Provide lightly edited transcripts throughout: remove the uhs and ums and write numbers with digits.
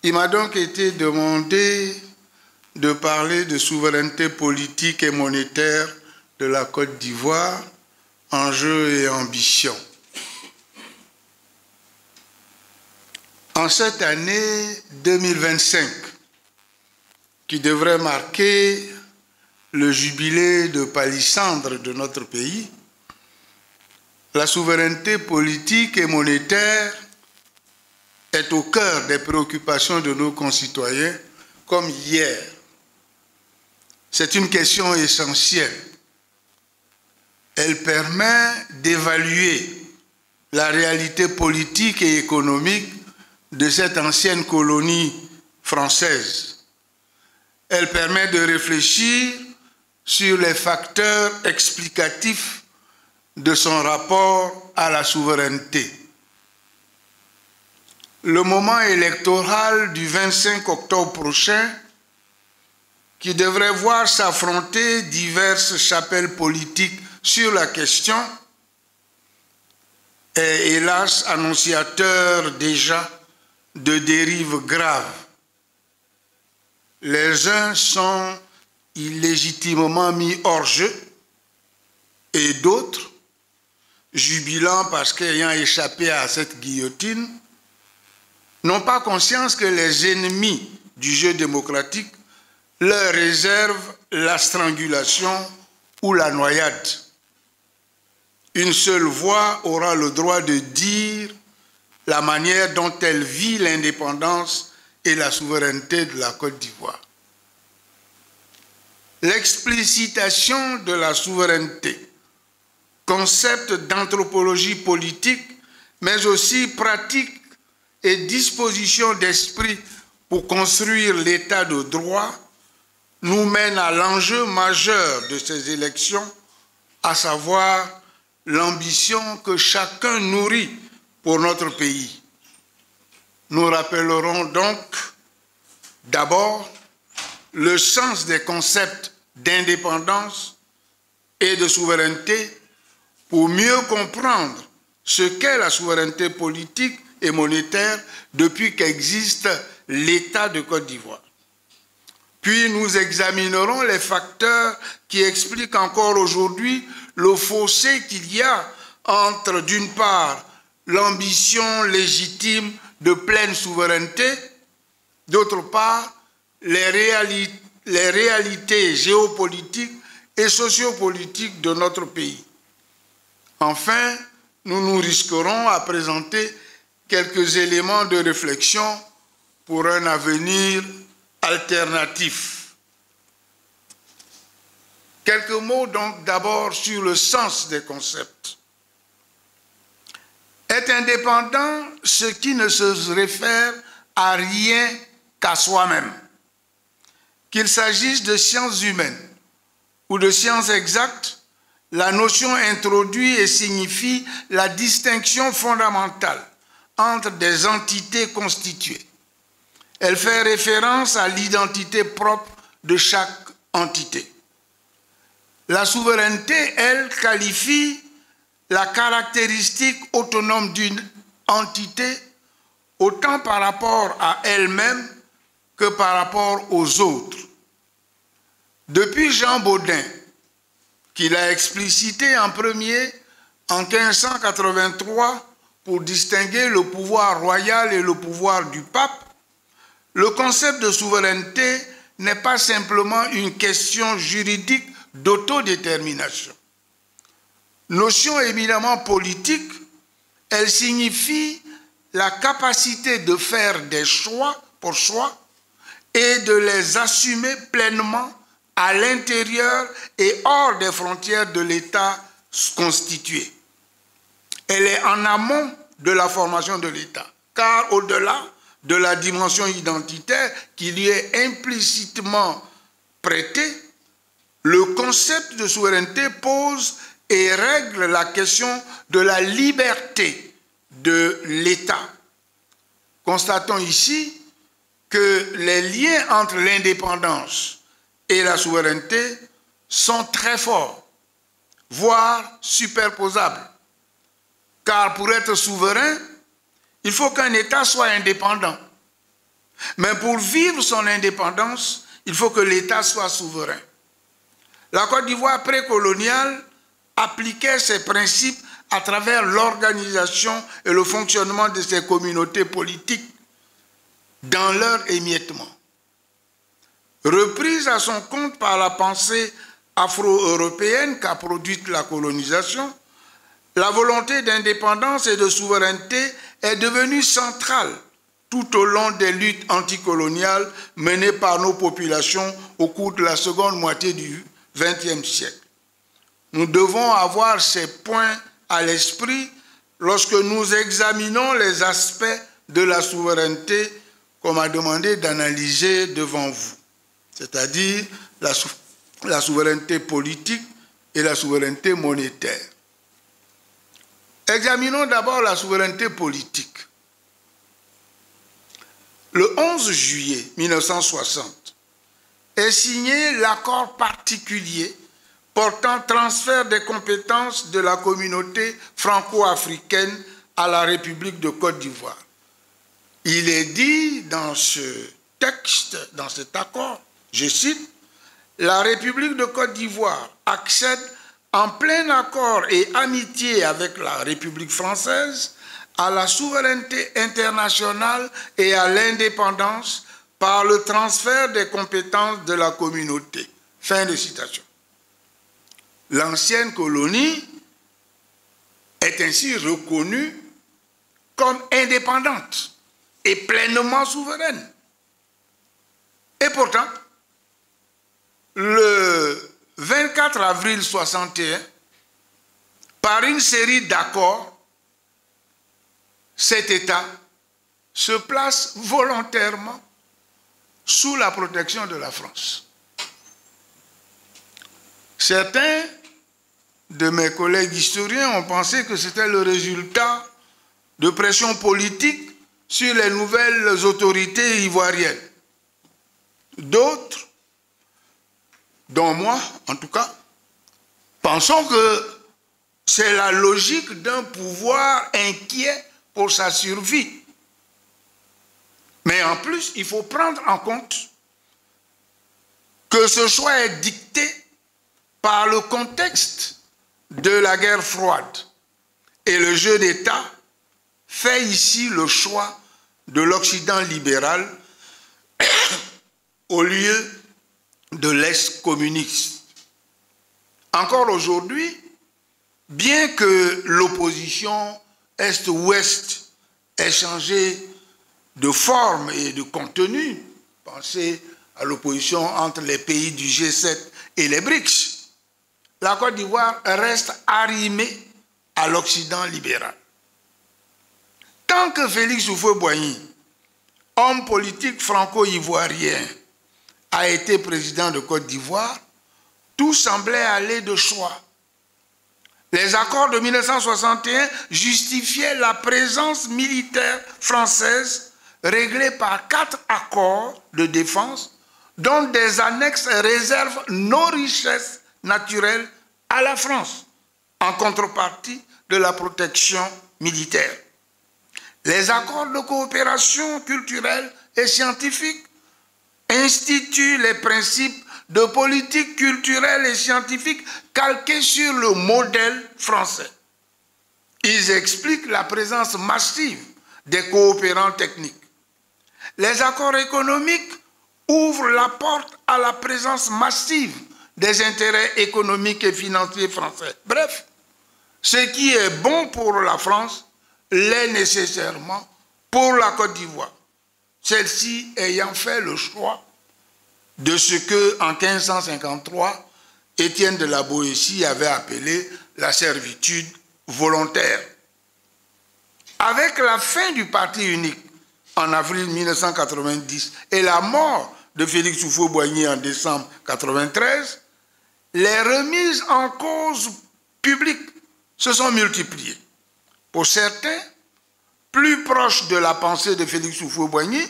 Il m'a donc été demandé de parler de souveraineté politique et monétaire de la Côte d'Ivoire, enjeux et ambitions. En cette année 2025, qui devrait marquer le jubilé de palissandre de notre pays, la souveraineté politique et monétaire est au cœur des préoccupations de nos concitoyens, comme hier. C'est une question essentielle. Elle permet d'évaluer la réalité politique et économique de cette ancienne colonie française. Elle permet de réfléchir sur les facteurs explicatifs de son rapport à la souveraineté. Le moment électoral du 25 octobre prochain, qui devrait voir s'affronter diverses chapelles politiques sur la question, est hélas annonciateur déjà de dérives graves. Les uns sont illégitimement mis hors jeu et d'autres, jubilant parce qu'ayant échappé à cette guillotine, n'ont pas conscience que les ennemis du jeu démocratique leur réservent la strangulation ou la noyade. Une seule voix aura le droit de dire la manière dont elle vit l'indépendance et la souveraineté de la Côte d'Ivoire. L'explicitation de la souveraineté, concept d'anthropologie politique, mais aussi pratique et disposition d'esprit pour construire l'état de droit, nous mène à l'enjeu majeur de ces élections, à savoir l'ambition que chacun nourrit pour notre pays. Nous rappellerons donc d'abord le sens des concepts d'indépendance et de souveraineté pour mieux comprendre ce qu'est la souveraineté politique et monétaire depuis qu'existe l'État de Côte d'Ivoire. Puis nous examinerons les facteurs qui expliquent encore aujourd'hui le fossé qu'il y a entre, d'une part, l'ambition légitime de pleine souveraineté, d'autre part, les réalités géopolitiques et sociopolitiques de notre pays. Enfin, nous nous risquerons à présenter quelques éléments de réflexion pour un avenir alternatif. Quelques mots donc d'abord sur le sens des concepts. Est indépendant ce qui ne se réfère à rien qu'à soi-même. Qu'il s'agisse de sciences humaines ou de sciences exactes, la notion introduit et signifie la distinction fondamentale entre des entités constituées. Elle fait référence à l'identité propre de chaque entité. La souveraineté, elle, qualifie la caractéristique autonome d'une entité autant par rapport à elle-même que par rapport aux autres. Depuis Jean Bodin, qui l'a explicité en premier en 1583 pour distinguer le pouvoir royal et le pouvoir du pape, le concept de souveraineté n'est pas simplement une question juridique d'autodétermination. Notion éminemment politique, elle signifie la capacité de faire des choix pour soi et de les assumer pleinement à l'intérieur et hors des frontières de l'État constitué. Elle est en amont de la formation de l'État, car au-delà de la dimension identitaire qui lui est implicitement prêtée, le concept de souveraineté pose et règle la question de la liberté de l'État. Constatons ici que les liens entre l'indépendance et la souveraineté sont très forts, voire superposables. Car pour être souverain, il faut qu'un État soit indépendant. Mais pour vivre son indépendance, il faut que l'État soit souverain. La Côte d'Ivoire précoloniale appliquait ces principes à travers l'organisation et le fonctionnement de ses communautés politiques dans leur émiettement. Reprise à son compte par la pensée afro-européenne qu'a produite la colonisation, la volonté d'indépendance et de souveraineté est devenue centrale tout au long des luttes anticoloniales menées par nos populations au cours de la seconde moitié du XXe siècle. Nous devons avoir ces points à l'esprit lorsque nous examinons les aspects de la souveraineté qu'on m'a demandé d'analyser devant vous, c'est-à-dire la souveraineté politique et la souveraineté monétaire. Examinons d'abord la souveraineté politique. Le 11 juillet 1960 est signé l'accord particulier portant transfert des compétences de la communauté franco-africaine à la République de Côte d'Ivoire. Il est dit dans ce texte, dans cet accord, je cite, « La République de Côte d'Ivoire accède en plein accord et amitié avec la République française à la souveraineté internationale et à l'indépendance par le transfert des compétences de la communauté. » Fin de citation. L'ancienne colonie est ainsi reconnue comme indépendante et pleinement souveraine. Et pourtant, le 24 avril 1961, par une série d'accords, cet État se place volontairement sous la protection de la France. Certains de mes collègues historiens ont pensé que c'était le résultat de pressions politiques sur les nouvelles autorités ivoiriennes. D'autres, dont moi en tout cas, pensons que c'est la logique d'un pouvoir inquiet pour sa survie. Mais en plus, il faut prendre en compte que ce choix est dicté par le contexte de la guerre froide. Et le jeu d'État fait ici le choix de l'Occident libéral au lieu de l'Est communiste. Encore aujourd'hui, bien que l'opposition Est-Ouest ait changé de forme et de contenu, pensez à l'opposition entre les pays du G7 et les BRICS, la Côte d'Ivoire reste arrimée à l'Occident libéral. Tant que Félix Houphouët-Boigny, homme politique franco-ivoirien, a été président de Côte d'Ivoire, tout semblait aller de choix. Les accords de 1961 justifiaient la présence militaire française réglée par 4 accords de défense dont des annexes réservent nos richesses naturelles à la France en contrepartie de la protection militaire. Les accords de coopération culturelle et scientifique instituent les principes de politique culturelle et scientifique calqués sur le modèle français. Ils expliquent la présence massive des coopérants techniques. Les accords économiques ouvrent la porte à la présence massive des intérêts économiques et financiers français. Bref, ce qui est bon pour la France l'est nécessairement pour la Côte d'Ivoire, celle-ci ayant fait le choix de ce que, en 1553, Étienne de la Boétie avait appelé la servitude volontaire. Avec la fin du parti unique en avril 1990 et la mort de Félix Houphouët-Boigny en décembre 1993, les remises en cause publiques se sont multipliées. Pour certains, plus proches de la pensée de Félix Houphouët-Boigny,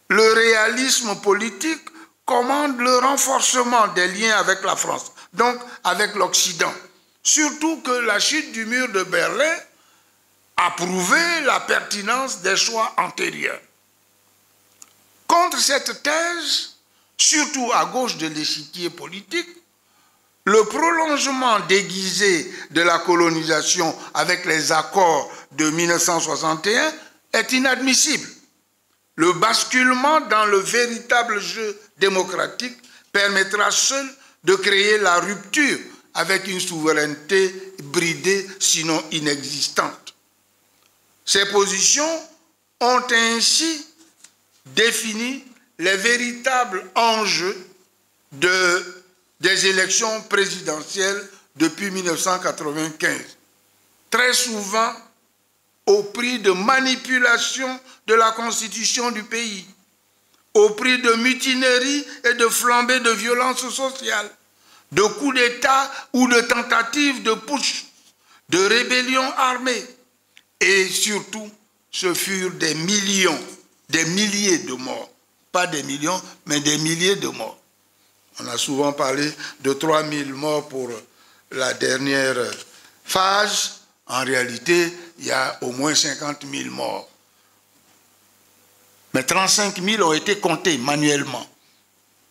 le réalisme politique commande le renforcement des liens avec la France, donc avec l'Occident. Surtout que la chute du mur de Berlin a prouvé la pertinence des choix antérieurs. Contre cette thèse, surtout à gauche de l'échiquier politique, le prolongement déguisé de la colonisation avec les accords de 1961 est inadmissible. Le basculement dans le véritable jeu démocratique permettra seul de créer la rupture avec une souveraineté bridée, sinon inexistante. Ces positions ont ainsi défini les véritables enjeux des élections présidentielles depuis 1995, très souvent au prix de manipulation de la constitution du pays, au prix de mutineries et de flambées de violence sociale, de coups d'État ou de tentatives de putsch, de rébellions armées. Et surtout, ce furent des millions, des milliers de morts. Pas des millions, mais des milliers de morts. On a souvent parlé de 3000 morts pour la dernière phase. En réalité, il y a au moins 50 000 morts. Mais 35 000 ont été comptés manuellement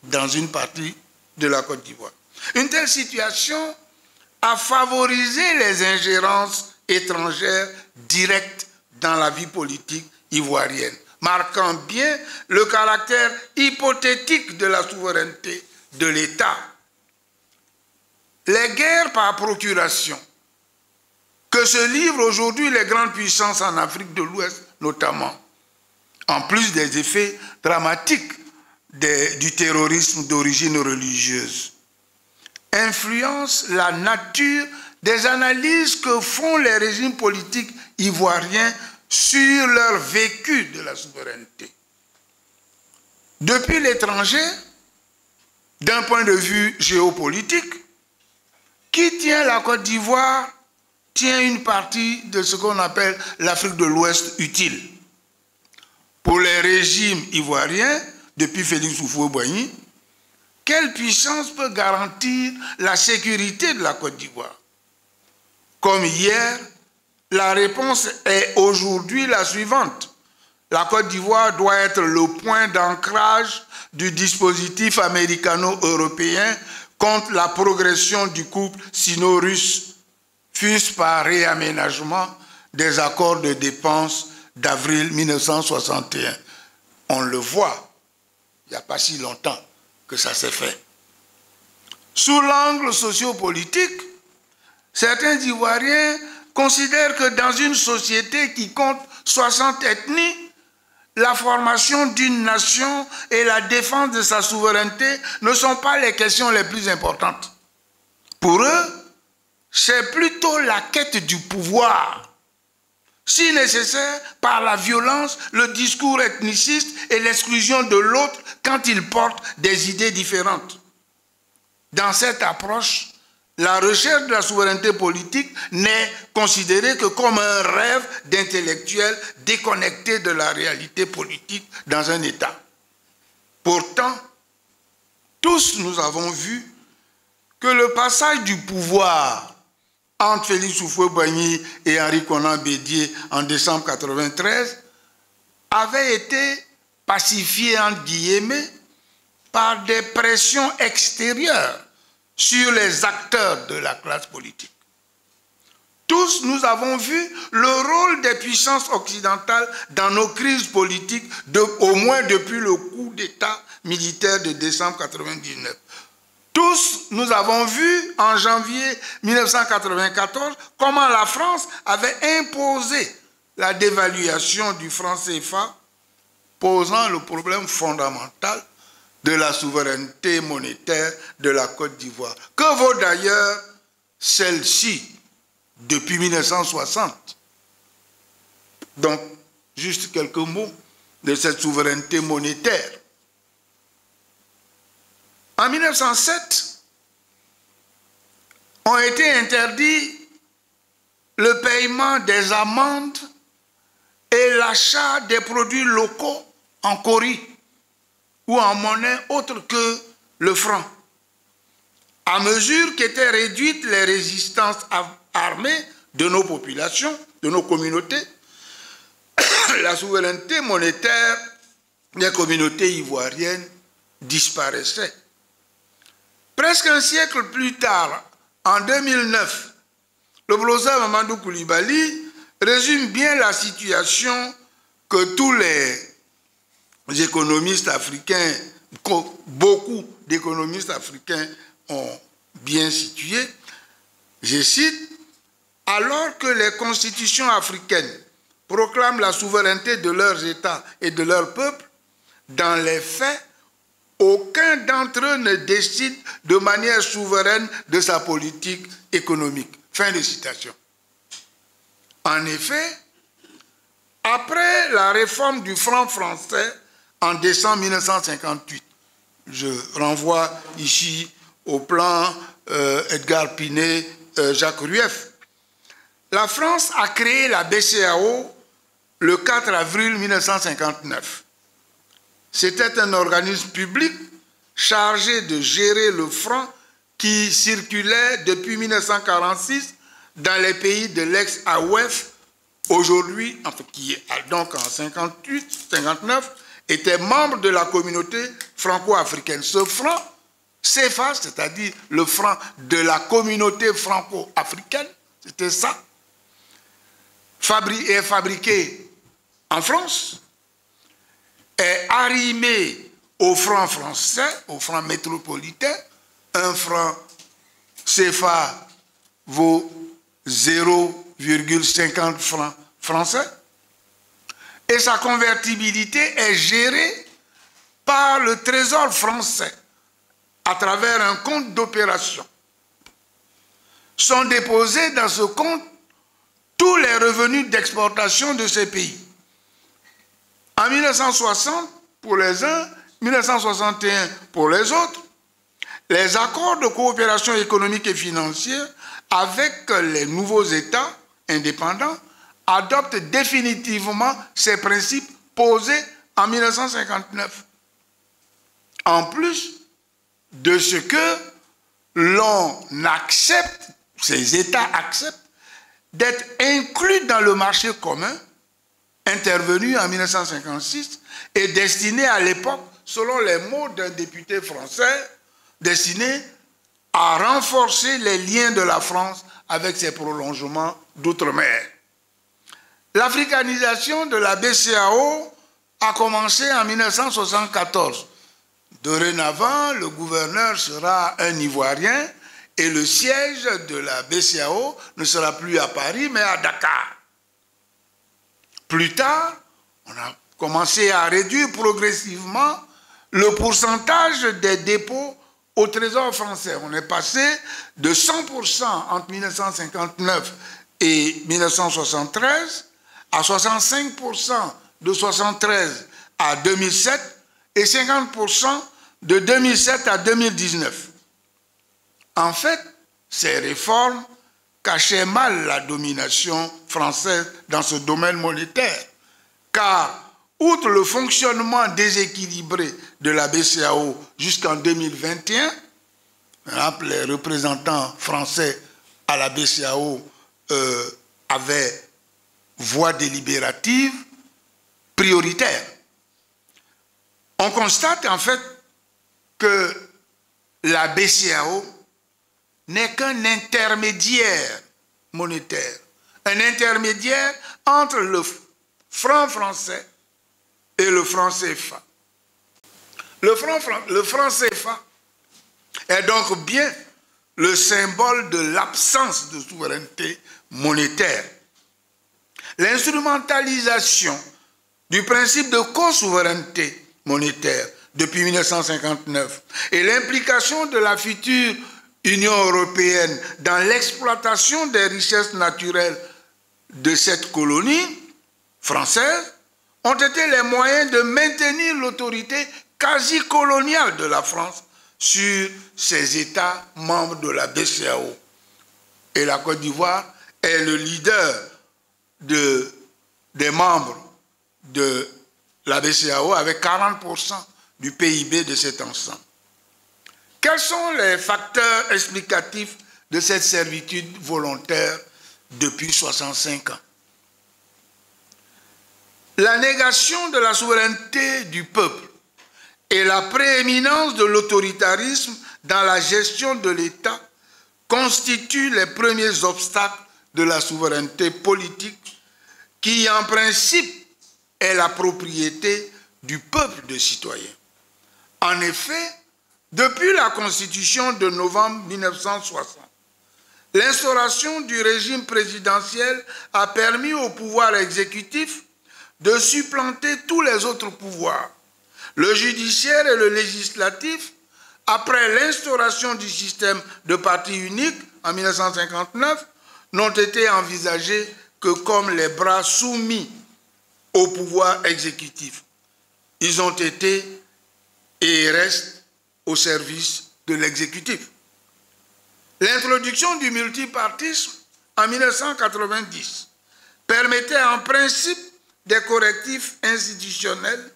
dans une partie de la Côte d'Ivoire. Une telle situation a favorisé les ingérences étrangères directes dans la vie politique ivoirienne, marquant bien le caractère hypothétique de la souveraineté de l'État. Les guerres par procuration que se livrent aujourd'hui les grandes puissances en Afrique de l'Ouest notamment, en plus des effets dramatiques du terrorisme d'origine religieuse, influencent la nature des analyses que font les régimes politiques ivoiriens sur leur vécu de la souveraineté. Depuis l'étranger, d'un point de vue géopolitique, qui tient la Côte d'Ivoire tient une partie de ce qu'on appelle l'Afrique de l'Ouest utile. Pour les régimes ivoiriens, depuis Félix Houphouët-Boigny, quelle puissance peut garantir la sécurité de la Côte d'Ivoire? Comme hier, la réponse est aujourd'hui la suivante. La Côte d'Ivoire doit être le point d'ancrage du dispositif américano-européen contre la progression du couple sino-russe, fût-ce par réaménagement des accords de dépenses d'avril 1961. On le voit, il n'y a pas si longtemps que ça s'est fait. Sous l'angle sociopolitique, certains Ivoiriens considèrent que dans une société qui compte 60 ethnies, la formation d'une nation et la défense de sa souveraineté ne sont pas les questions les plus importantes. Pour eux, c'est plutôt la quête du pouvoir, si nécessaire par la violence, le discours ethniciste et l'exclusion de l'autre quand il porte des idées différentes. Dans cette approche, la recherche de la souveraineté politique n'est considérée que comme un rêve d'intellectuels déconnectés de la réalité politique dans un État. Pourtant, tous nous avons vu que le passage du pouvoir entre Félix Houphouët-Boigny et Henri Konan Bédié en décembre 1993 avait été pacifié entre guillemets par des pressions extérieures sur les acteurs de la classe politique. Tous nous avons vu le rôle des puissances occidentales dans nos crises politiques, au moins depuis le coup d'État militaire de décembre 1999. Tous nous avons vu en janvier 1994 comment la France avait imposé la dévaluation du franc CFA, posant le problème fondamental de la souveraineté monétaire de la Côte d'Ivoire, que vaut d'ailleurs celle-ci depuis 1960. Donc, juste quelques mots de cette souveraineté monétaire. En 1907, ont été interdits le paiement des amendes et l'achat des produits locaux en cori ou en monnaie autre que le franc. À mesure qu'étaient réduites les résistances armées de nos populations, de nos communautés, la souveraineté monétaire les communautés ivoiriennes disparaissaient. Presque un siècle plus tard, en 2009, le professeur Mamadou Coulibaly résume bien la situation que tous les économistes africains, beaucoup d'économistes africains ont bien situé. Je cite, « Alors que les constitutions africaines proclament la souveraineté de leurs États et de leurs peuples, dans les faits, aucun d'entre eux ne décide de manière souveraine de sa politique économique. » Fin de citation. En effet, après la réforme du franc français en décembre 1958, je renvoie ici au plan Edgar Pinet, Jacques Rueff, la France a créé la BCEAO le 4 avril 1959. C'était un organisme public chargé de gérer le franc qui circulait depuis 1946 dans les pays de l'ex-AOF, aujourd'hui, qui donc en 58-59, était membre de la communauté franco-africaine. Ce franc CFA, c'est-à-dire le franc de la communauté franco-africaine, c'était ça, est fabriqué en France, est arrimé au franc français, au franc métropolitain. Un franc CFA vaut 0,50 francs français. Et sa convertibilité est gérée par le Trésor français à travers un compte d'opération. Sont déposés dans ce compte tous les revenus d'exportation de ces pays. En 1960 pour les uns, 1961 pour les autres, les accords de coopération économique et financière avec les nouveaux États indépendants adoptent définitivement ces principes posés en 1959. En plus de ce que l'on accepte, ces États acceptent d'être inclus dans le marché commun intervenu en 1956 et destiné à l'époque, selon les mots d'un député français, destiné à renforcer les liens de la France avec ses prolongements d'outre-mer. L'africanisation de la BCEAO a commencé en 1974. Dorénavant, le gouverneur sera un Ivoirien et le siège de la BCEAO ne sera plus à Paris, mais à Dakar. Plus tard, on a commencé à réduire progressivement le pourcentage des dépôts au Trésor français. On est passé de 100% entre 1959 et 1973 à 65% de 1973 à 2007 et 50% de 2007 à 2019. En fait, ces réformes cachaient mal la domination française dans ce domaine monétaire, car outre le fonctionnement déséquilibré de la BCEAO jusqu'en 2021, les représentants français à la BCEAO avaient voix délibérative prioritaire. On constate en fait que la BCEAO n'est qu'un intermédiaire monétaire, un intermédiaire entre le franc français et le franc CFA. Le franc CFA est donc bien le symbole de l'absence de souveraineté monétaire. L'instrumentalisation du principe de co-souveraineté monétaire depuis 1959 et l'implication de la future Union européenne dans l'exploitation des richesses naturelles de cette colonie française ont été les moyens de maintenir l'autorité quasi coloniale de la France sur ses États membres de la BCEAO. Et la Côte d'Ivoire est le leader des membres de la BCEAO avec 40% du PIB de cet ensemble. Quels sont les facteurs explicatifs de cette servitude volontaire depuis 65 ans? La négation de la souveraineté du peuple et la prééminence de l'autoritarisme dans la gestion de l'État constituent les premiers obstacles de la souveraineté politique qui, en principe, est la propriété du peuple de citoyens. En effet, depuis la Constitution de novembre 1960, l'instauration du régime présidentiel a permis au pouvoir exécutif de supplanter tous les autres pouvoirs. Le judiciaire et le législatif, après l'instauration du système de parti unique en 1959, n'ont été envisagés que comme les bras soumis au pouvoir exécutif. Ils ont été et restent au service de l'exécutif. L'introduction du multipartisme en 1990 permettait en principe des correctifs institutionnels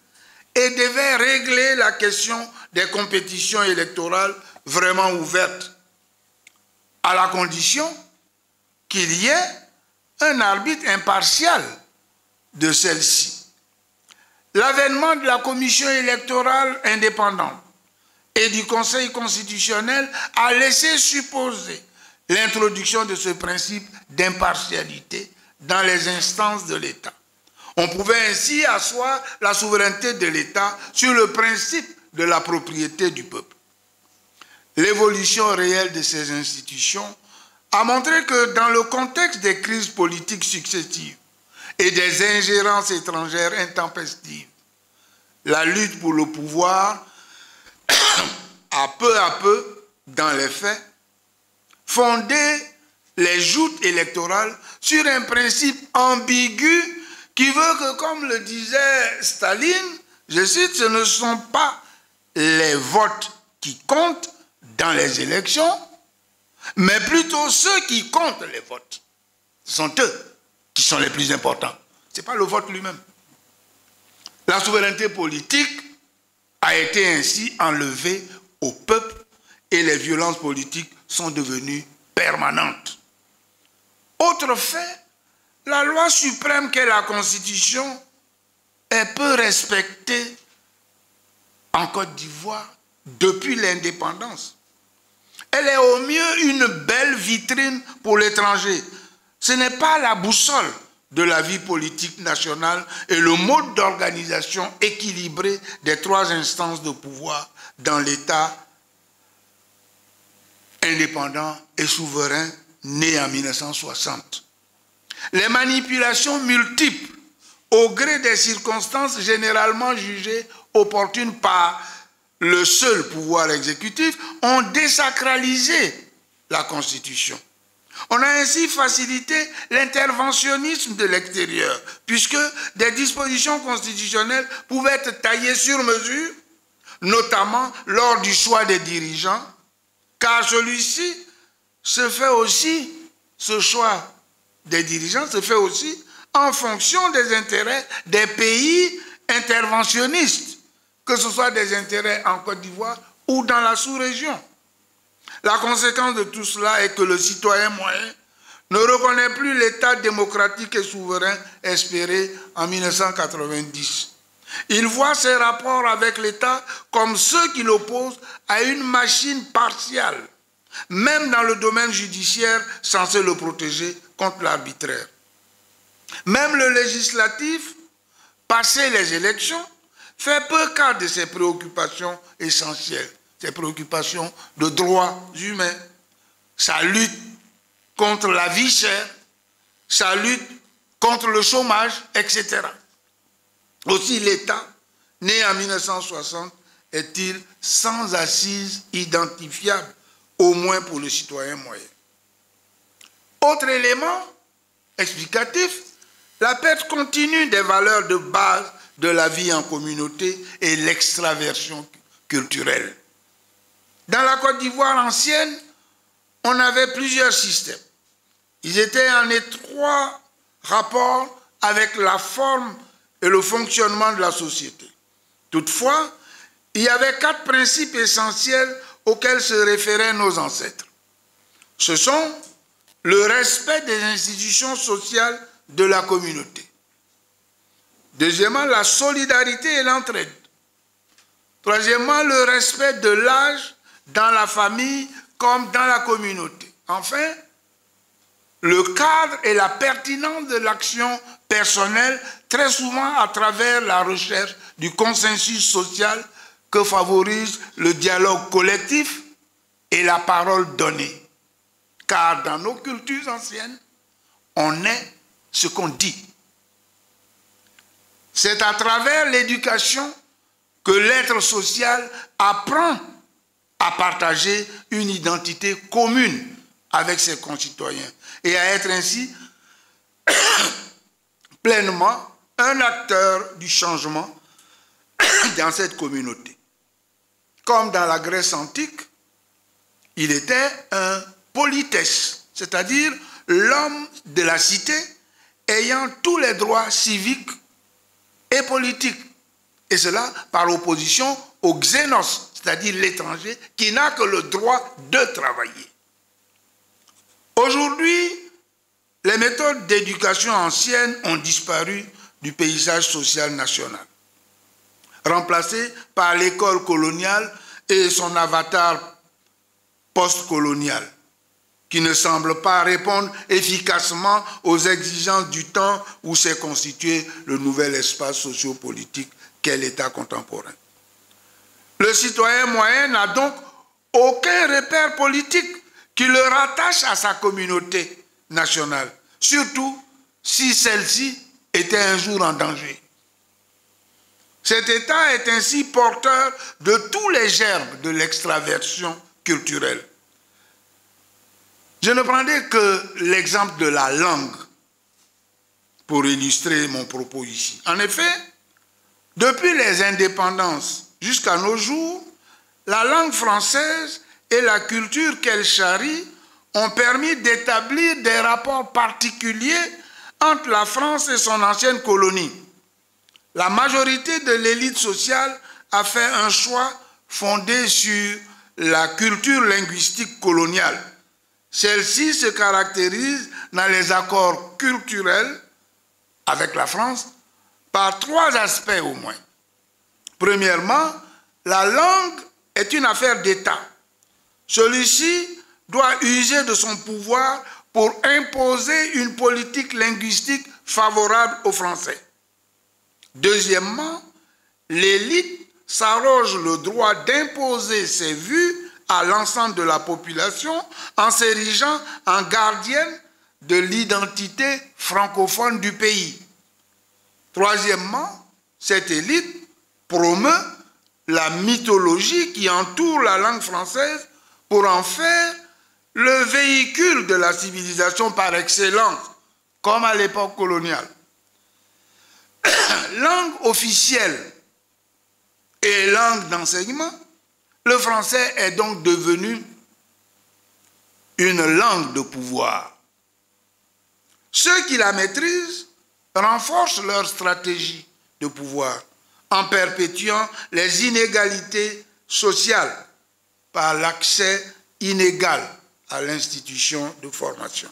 et devait régler la question des compétitions électorales vraiment ouvertes, à la condition qu'il y ait un arbitre impartial de celle-ci. L'avènement de la commission électorale indépendante et du Conseil constitutionnel a laissé supposer l'introduction de ce principe d'impartialité dans les instances de l'État. On pouvait ainsi asseoir la souveraineté de l'État sur le principe de la propriété du peuple. L'évolution réelle de ces institutions a montré que dans le contexte des crises politiques successives et des ingérences étrangères intempestives, la lutte pour le pouvoir a peu à peu, dans les faits, fondé les joutes électorales sur un principe ambigu qui veut que, comme le disait Staline, je cite, ce ne sont pas les votes qui comptent dans les élections, mais plutôt ceux qui comptent les votes. Ce sont eux qui sont les plus importants. Ce n'est pas le vote lui-même. La souveraineté politique a été ainsi enlevée au peuple et les violences politiques sont devenues permanentes. Autre fait, la loi suprême qu'est la Constitution est peu respectée en Côte d'Ivoire depuis l'indépendance. Elle est au mieux une belle vitrine pour l'étranger. Ce n'est pas la boussole de la vie politique nationale et le mode d'organisation équilibré des trois instances de pouvoir dans l'État indépendant et souverain né en 1960. Les manipulations multiples au gré des circonstances généralement jugées opportunes par le seul pouvoir exécutif ont désacralisé la Constitution. On a ainsi facilité l'interventionnisme de l'extérieur, puisque des dispositions constitutionnelles pouvaient être taillées sur mesure, notamment lors du choix des dirigeants, car celui-ci se fait aussi, ce choix des dirigeants se fait aussi en fonction des intérêts des pays interventionnistes, que ce soit des intérêts en Côte d'Ivoire ou dans la sous-région. La conséquence de tout cela est que le citoyen moyen ne reconnaît plus l'État démocratique et souverain espéré en 1990. Il voit ses rapports avec l'État comme ceux qui l'opposent à une machine partiale, même dans le domaine judiciaire censé le protéger contre l'arbitraire. Même le législatif, passé les élections, fait peu cas de ses préoccupations essentielles, ses préoccupations de droits humains, sa lutte contre la vie chère, sa lutte contre le chômage, etc. Aussi l'État, né en 1960, est-il sans assise identifiable, au moins pour le citoyen moyen. Autre élément explicatif, la perte continue des valeurs de base de la vie en communauté et l'extraversion culturelle. Dans la Côte d'Ivoire ancienne, on avait plusieurs systèmes. Ils étaient en étroit rapport avec la forme et le fonctionnement de la société. Toutefois, il y avait 4 principes essentiels auxquels se référaient nos ancêtres. Ce sont le respect des institutions sociales de la communauté, Deuxièmement, la solidarité et l'entraide. Troisièmement, le respect de l'âge dans la famille comme dans la communauté. Enfin, le cadre et la pertinence de l'action personnelle, très souvent à travers la recherche du consensus social que favorise le dialogue collectif et la parole donnée. Car dans nos cultures anciennes, on est ce qu'on dit. C'est à travers l'éducation que l'être social apprend à partager une identité commune avec ses concitoyens et à être ainsi pleinement un acteur du changement dans cette communauté. Comme dans la Grèce antique, il était un polites, c'est-à-dire l'homme de la cité ayant tous les droits civiques et politiques, et cela par opposition au xénos, c'est-à-dire l'étranger qui n'a que le droit de travailler. Aujourd'hui, les méthodes d'éducation anciennes ont disparu du paysage social national, remplacées par l'école coloniale et son avatar post-colonial, qui ne semble pas répondre efficacement aux exigences du temps où s'est constitué le nouvel espace sociopolitique qu'est l'État contemporain. Le citoyen moyen n'a donc aucun repère politique qui le rattache à sa communauté nationale, surtout si celle-ci était un jour en danger. Cet État est ainsi porteur de tous les germes de l'extraversion culturelle. Je ne prendrai que l'exemple de la langue pour illustrer mon propos ici. En effet, depuis les indépendances jusqu'à nos jours, la langue française et la culture qu'elle charrie ont permis d'établir des rapports particuliers entre la France et son ancienne colonie. La majorité de l'élite sociale a fait un choix fondé sur la culture linguistique coloniale. Celle-ci se caractérise dans les accords culturels avec la France par trois aspects au moins. Premièrement, la langue est une affaire d'État. Celui-ci doit user de son pouvoir pour imposer une politique linguistique favorable aux Français. Deuxièmement, l'élite s'arroge le droit d'imposer ses vues à l'ensemble de la population en s'érigeant en gardienne de l'identité francophone du pays. Troisièmement, cette élite promeut la mythologie qui entoure la langue française pour en faire le véhicule de la civilisation par excellence, comme à l'époque coloniale. Langue officielle et langue d'enseignement, le français est donc devenu une langue de pouvoir. Ceux qui la maîtrisent renforcent leur stratégie de pouvoir en perpétuant les inégalités sociales par l'accès inégal à l'institution de formation.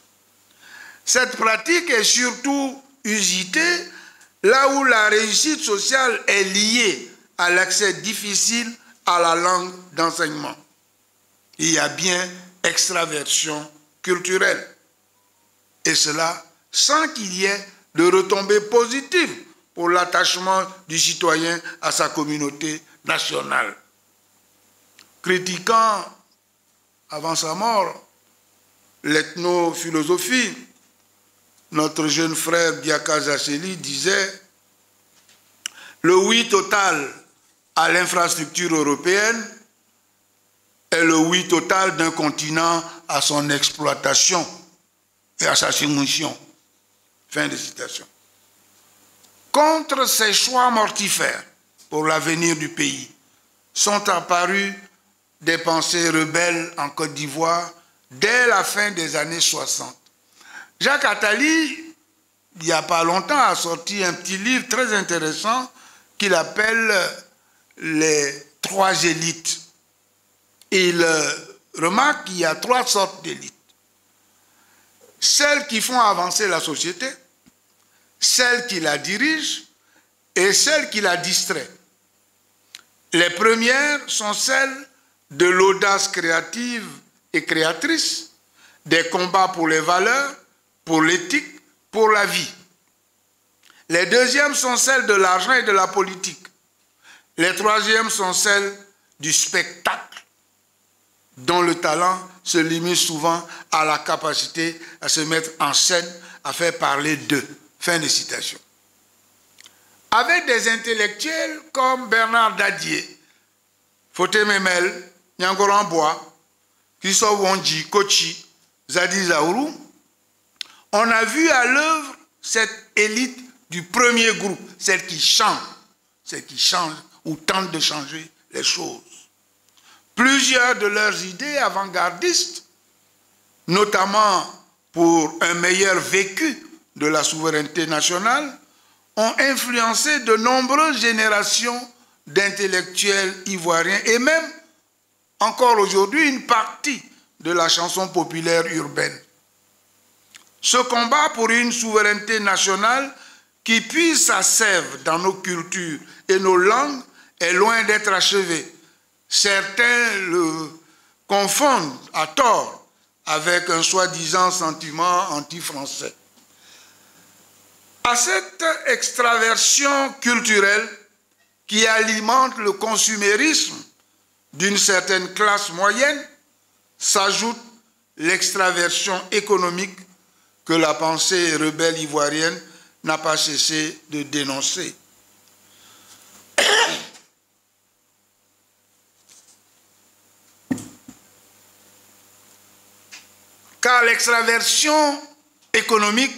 Cette pratique est surtout usitée là où la réussite sociale est liée à l'accès difficile à la langue d'enseignement. Il y a bien extraversion culturelle, et cela sans qu'il y ait de retombées positives pour l'attachement du citoyen à sa communauté nationale. Critiquant avant sa mort l'ethnophilosophie, notre jeune frère Biaka Zacheli disait « Le oui total à l'infrastructure européenne est le oui total d'un continent à son exploitation et à sa soumission. » Fin de citation. Contre ces choix mortifères pour l'avenir du pays sont apparues des pensées rebelles en Côte d'Ivoire dès la fin des années 60. Jacques Attali, il n'y a pas longtemps, a sorti un petit livre très intéressant qu'il appelle « Les trois élites ». Il remarque qu'il y a trois sortes d'élites. Celles qui font avancer la société, celles qui la dirigent et celles qui la distraient. Les premières sont celles de l'audace créative et créatrice, des combats pour les valeurs, pour l'éthique, pour la vie. Les deuxièmes sont celles de l'argent et de la politique. Les troisièmes sont celles du spectacle, dont le talent se limite souvent à la capacité à se mettre en scène, à faire parler d'eux. Fin de citation. Avec des intellectuels comme Bernard Dadier, Foté Memel, Nyangoran Bois, Christophe Wondji, Kochi, Zadi Zaourou, on a vu à l'œuvre cette élite du premier groupe, celle qui change ou tente de changer les choses. Plusieurs de leurs idées avant-gardistes, notamment pour un meilleur vécu de la souveraineté nationale, ont influencé de nombreuses générations d'intellectuels ivoiriens et même, encore aujourd'hui, une partie de la chanson populaire urbaine. Ce combat pour une souveraineté nationale qui puise sa sève dans nos cultures et nos langues est loin d'être achevé. Certains le confondent à tort avec un soi-disant sentiment anti-français. À cette extraversion culturelle qui alimente le consumérisme d'une certaine classe moyenne s'ajoute l'extraversion économique que la pensée rebelle ivoirienne n'a pas cessé de dénoncer. Car l'extraversion économique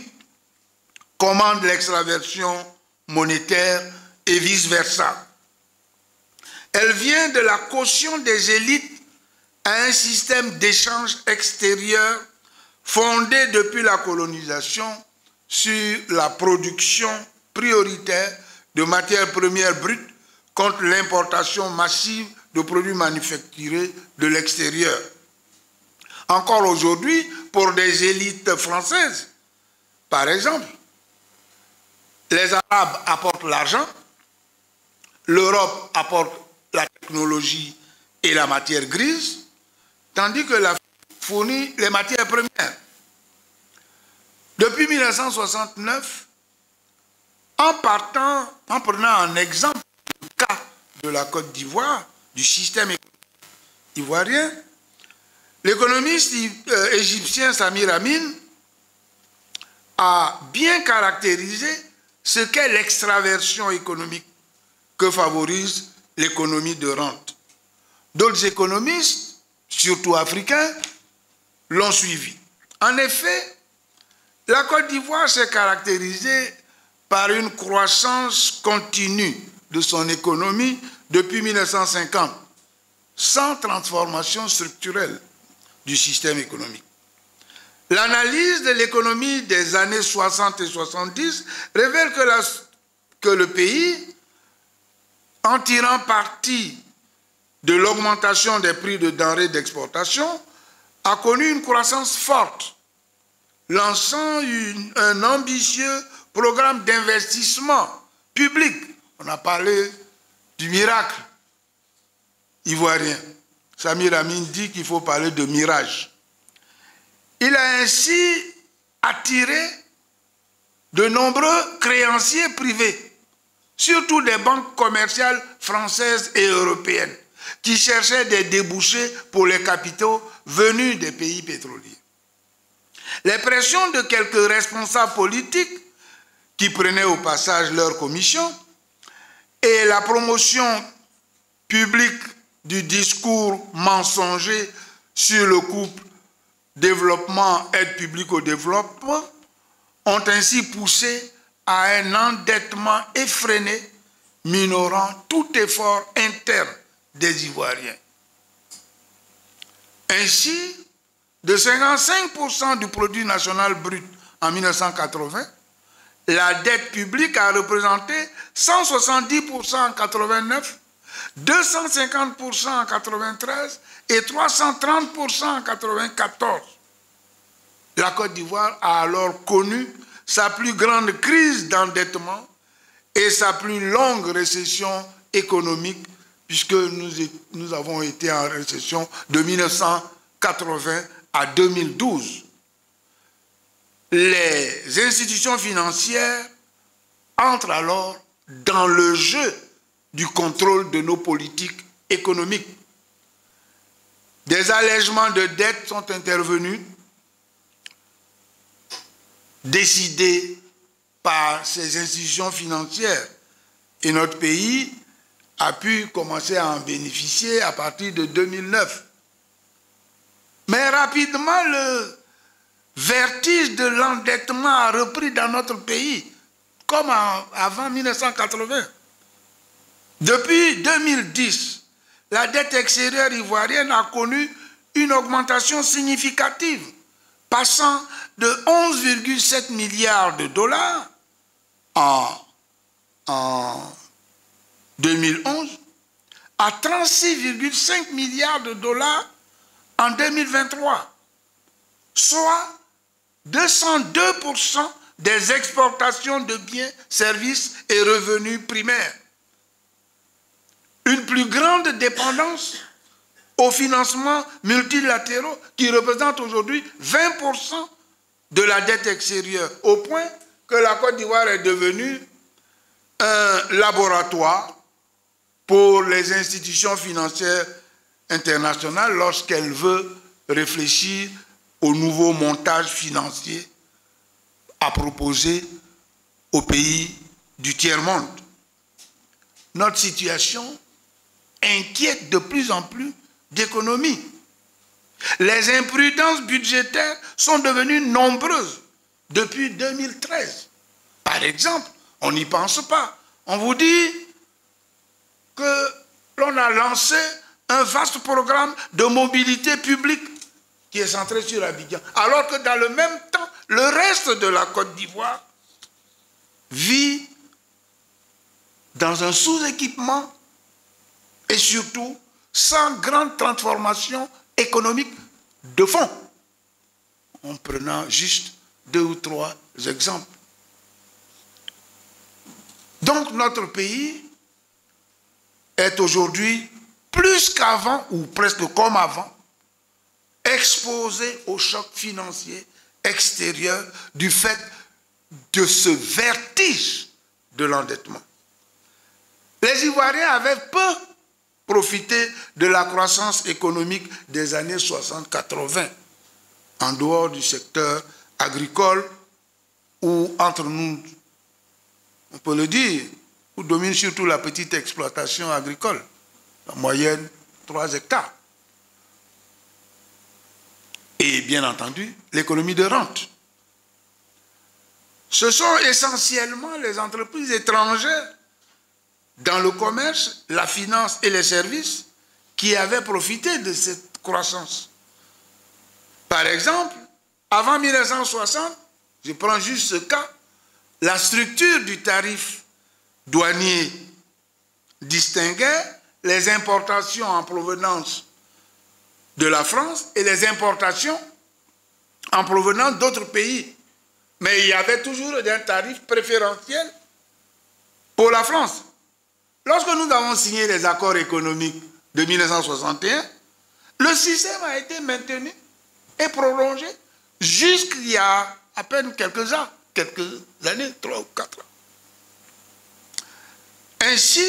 commande l'extraversion monétaire et vice-versa. Elle vient de la caution des élites à un système d'échange extérieur fondé depuis la colonisation sur la production prioritaire de matières premières brutes contre l'importation massive de produits manufacturés de l'extérieur. Encore aujourd'hui, pour des élites françaises, par exemple, les Arabes apportent l'argent, l'Europe apporte la technologie et la matière grise, tandis que l'Afrique fournit les matières premières. Depuis 1969, en prenant en exemple le cas de la Côte d'Ivoire, du système ivoirien, l'économiste égyptien Samir Amin a bien caractérisé ce qu'est l'extraversion économique que favorise l'économie de rente. D'autres économistes, surtout africains, l'ont suivi. En effet, la Côte d'Ivoire s'est caractérisée par une croissance continue de son économie depuis 1950, sans transformation structurelle du système économique. L'analyse de l'économie des années 60 et 70 révèle que le pays, en tirant parti de l'augmentation des prix de denrées d'exportation, a connu une croissance forte, lançant un ambitieux programme d'investissement public. On a parlé du miracle ivoirien. Samir Amin dit qu'il faut parler de mirage. Il a ainsi attiré de nombreux créanciers privés, surtout des banques commerciales françaises et européennes, qui cherchaient des débouchés pour les capitaux venus des pays pétroliers. Les pressions de quelques responsables politiques qui prenaient au passage leur commission et la promotion publique du discours mensonger sur le couple développement-aide publique au développement ont ainsi poussé à un endettement effréné, minorant tout effort interne des Ivoiriens. Ainsi, de 55% du produit national brut en 1980, la dette publique a représenté 170% en 1989, 250% en 1993 et 330% en 1994. La Côte d'Ivoire a alors connu sa plus grande crise d'endettement et sa plus longue récession économique, puisque nous avons été en récession de 1980 à 2012. Les institutions financières entrent alors dans le jeu du contrôle de nos politiques économiques. Des allègements de dettes sont intervenus, décidés par ces institutions financières, et notre pays a pu commencer à en bénéficier à partir de 2009. Mais rapidement, le vertige de l'endettement a repris dans notre pays, comme avant 1980. Depuis 2010, la dette extérieure ivoirienne a connu une augmentation significative, passant de 11,7 milliards de dollars en 2011 à 36,5 milliards de dollars en 2023, soit 202% des exportations de biens, services et revenus primaires. Une plus grande dépendance aux financements multilatéraux qui représentent aujourd'hui 20% de la dette extérieure, au point que la Côte d'Ivoire est devenue un laboratoire pour les institutions financières internationales lorsqu'elle veut réfléchir au nouveau montage financier à proposer aux pays du tiers-monde. Notre situation inquiète de plus en plus d'économies. Les imprudences budgétaires sont devenues nombreuses depuis 2013. Par exemple, on n'y pense pas. On vous dit que l'on a lancé un vaste programme de mobilité publique qui est centré sur Abidjan, alors que dans le même temps, le reste de la Côte d'Ivoire vit dans un sous-équipement et surtout sans grande transformation économique de fond, en prenant juste 2 ou 3 exemples. Donc notre pays est aujourd'hui plus qu'avant, ou presque comme avant, exposé au choc financier extérieur du fait de ce vertige de l'endettement. Les Ivoiriens avaient peu profité de la croissance économique des années 60-80, en dehors du secteur agricole, où entre nous, on peut le dire, où domine surtout la petite exploitation agricole, en moyenne 3 hectares. Et bien entendu, l'économie de rente. Ce sont essentiellement les entreprises étrangères dans le commerce, la finance et les services qui avaient profité de cette croissance. Par exemple, avant 1960, je prends juste ce cas, la structure du tarif douanier distinguait les importations en provenance de la France et les importations en provenance d'autres pays. Mais il y avait toujours un tarif préférentiel pour la France. Lorsque nous avons signé les accords économiques de 1961, le système a été maintenu et prolongé jusqu'il y a à peine quelques années, 3 ou 4 ans. Ainsi,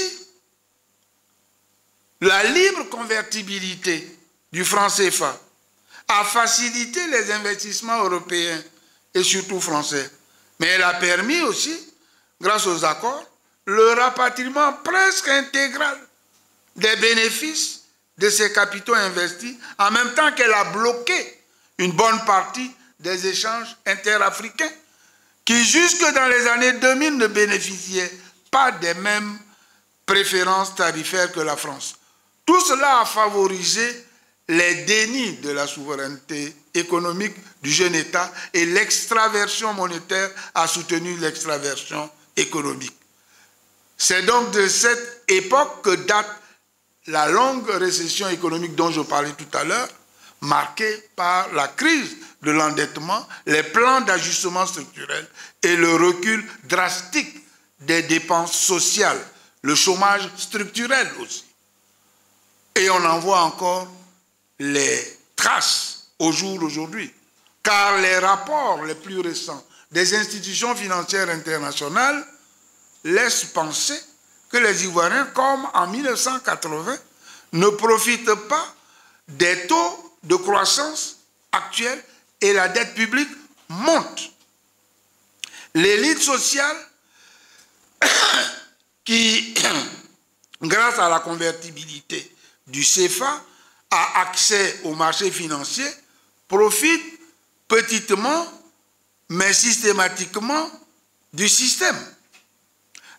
la libre convertibilité du franc CFA a facilité les investissements européens et surtout français. Mais elle a permis aussi, grâce aux accords, le rapatriement presque intégral des bénéfices de ces capitaux investis, en même temps qu'elle a bloqué une bonne partie des échanges interafricains qui, jusque dans les années 2000, ne bénéficiaient pas des mêmes préférences tarifaires que la France. Tout cela a favorisé les dénis de la souveraineté économique du jeune État et l'extraversion monétaire a soutenu l'extraversion économique. C'est donc de cette époque que date la longue récession économique dont je parlais tout à l'heure, marquée par la crise de l'endettement, les plans d'ajustement structurel et le recul drastique des dépenses sociales, le chômage structurel aussi. Et on en voit encore les traces au jour d'aujourd'hui, car les rapports les plus récents des institutions financières internationales laissent penser que les Ivoiriens, comme en 1980, ne profitent pas des taux de croissance actuels et la dette publique monte. L'élite sociale qui, grâce à la convertibilité du CFA, a accès au marché financier, profite petitement, mais systématiquement du système.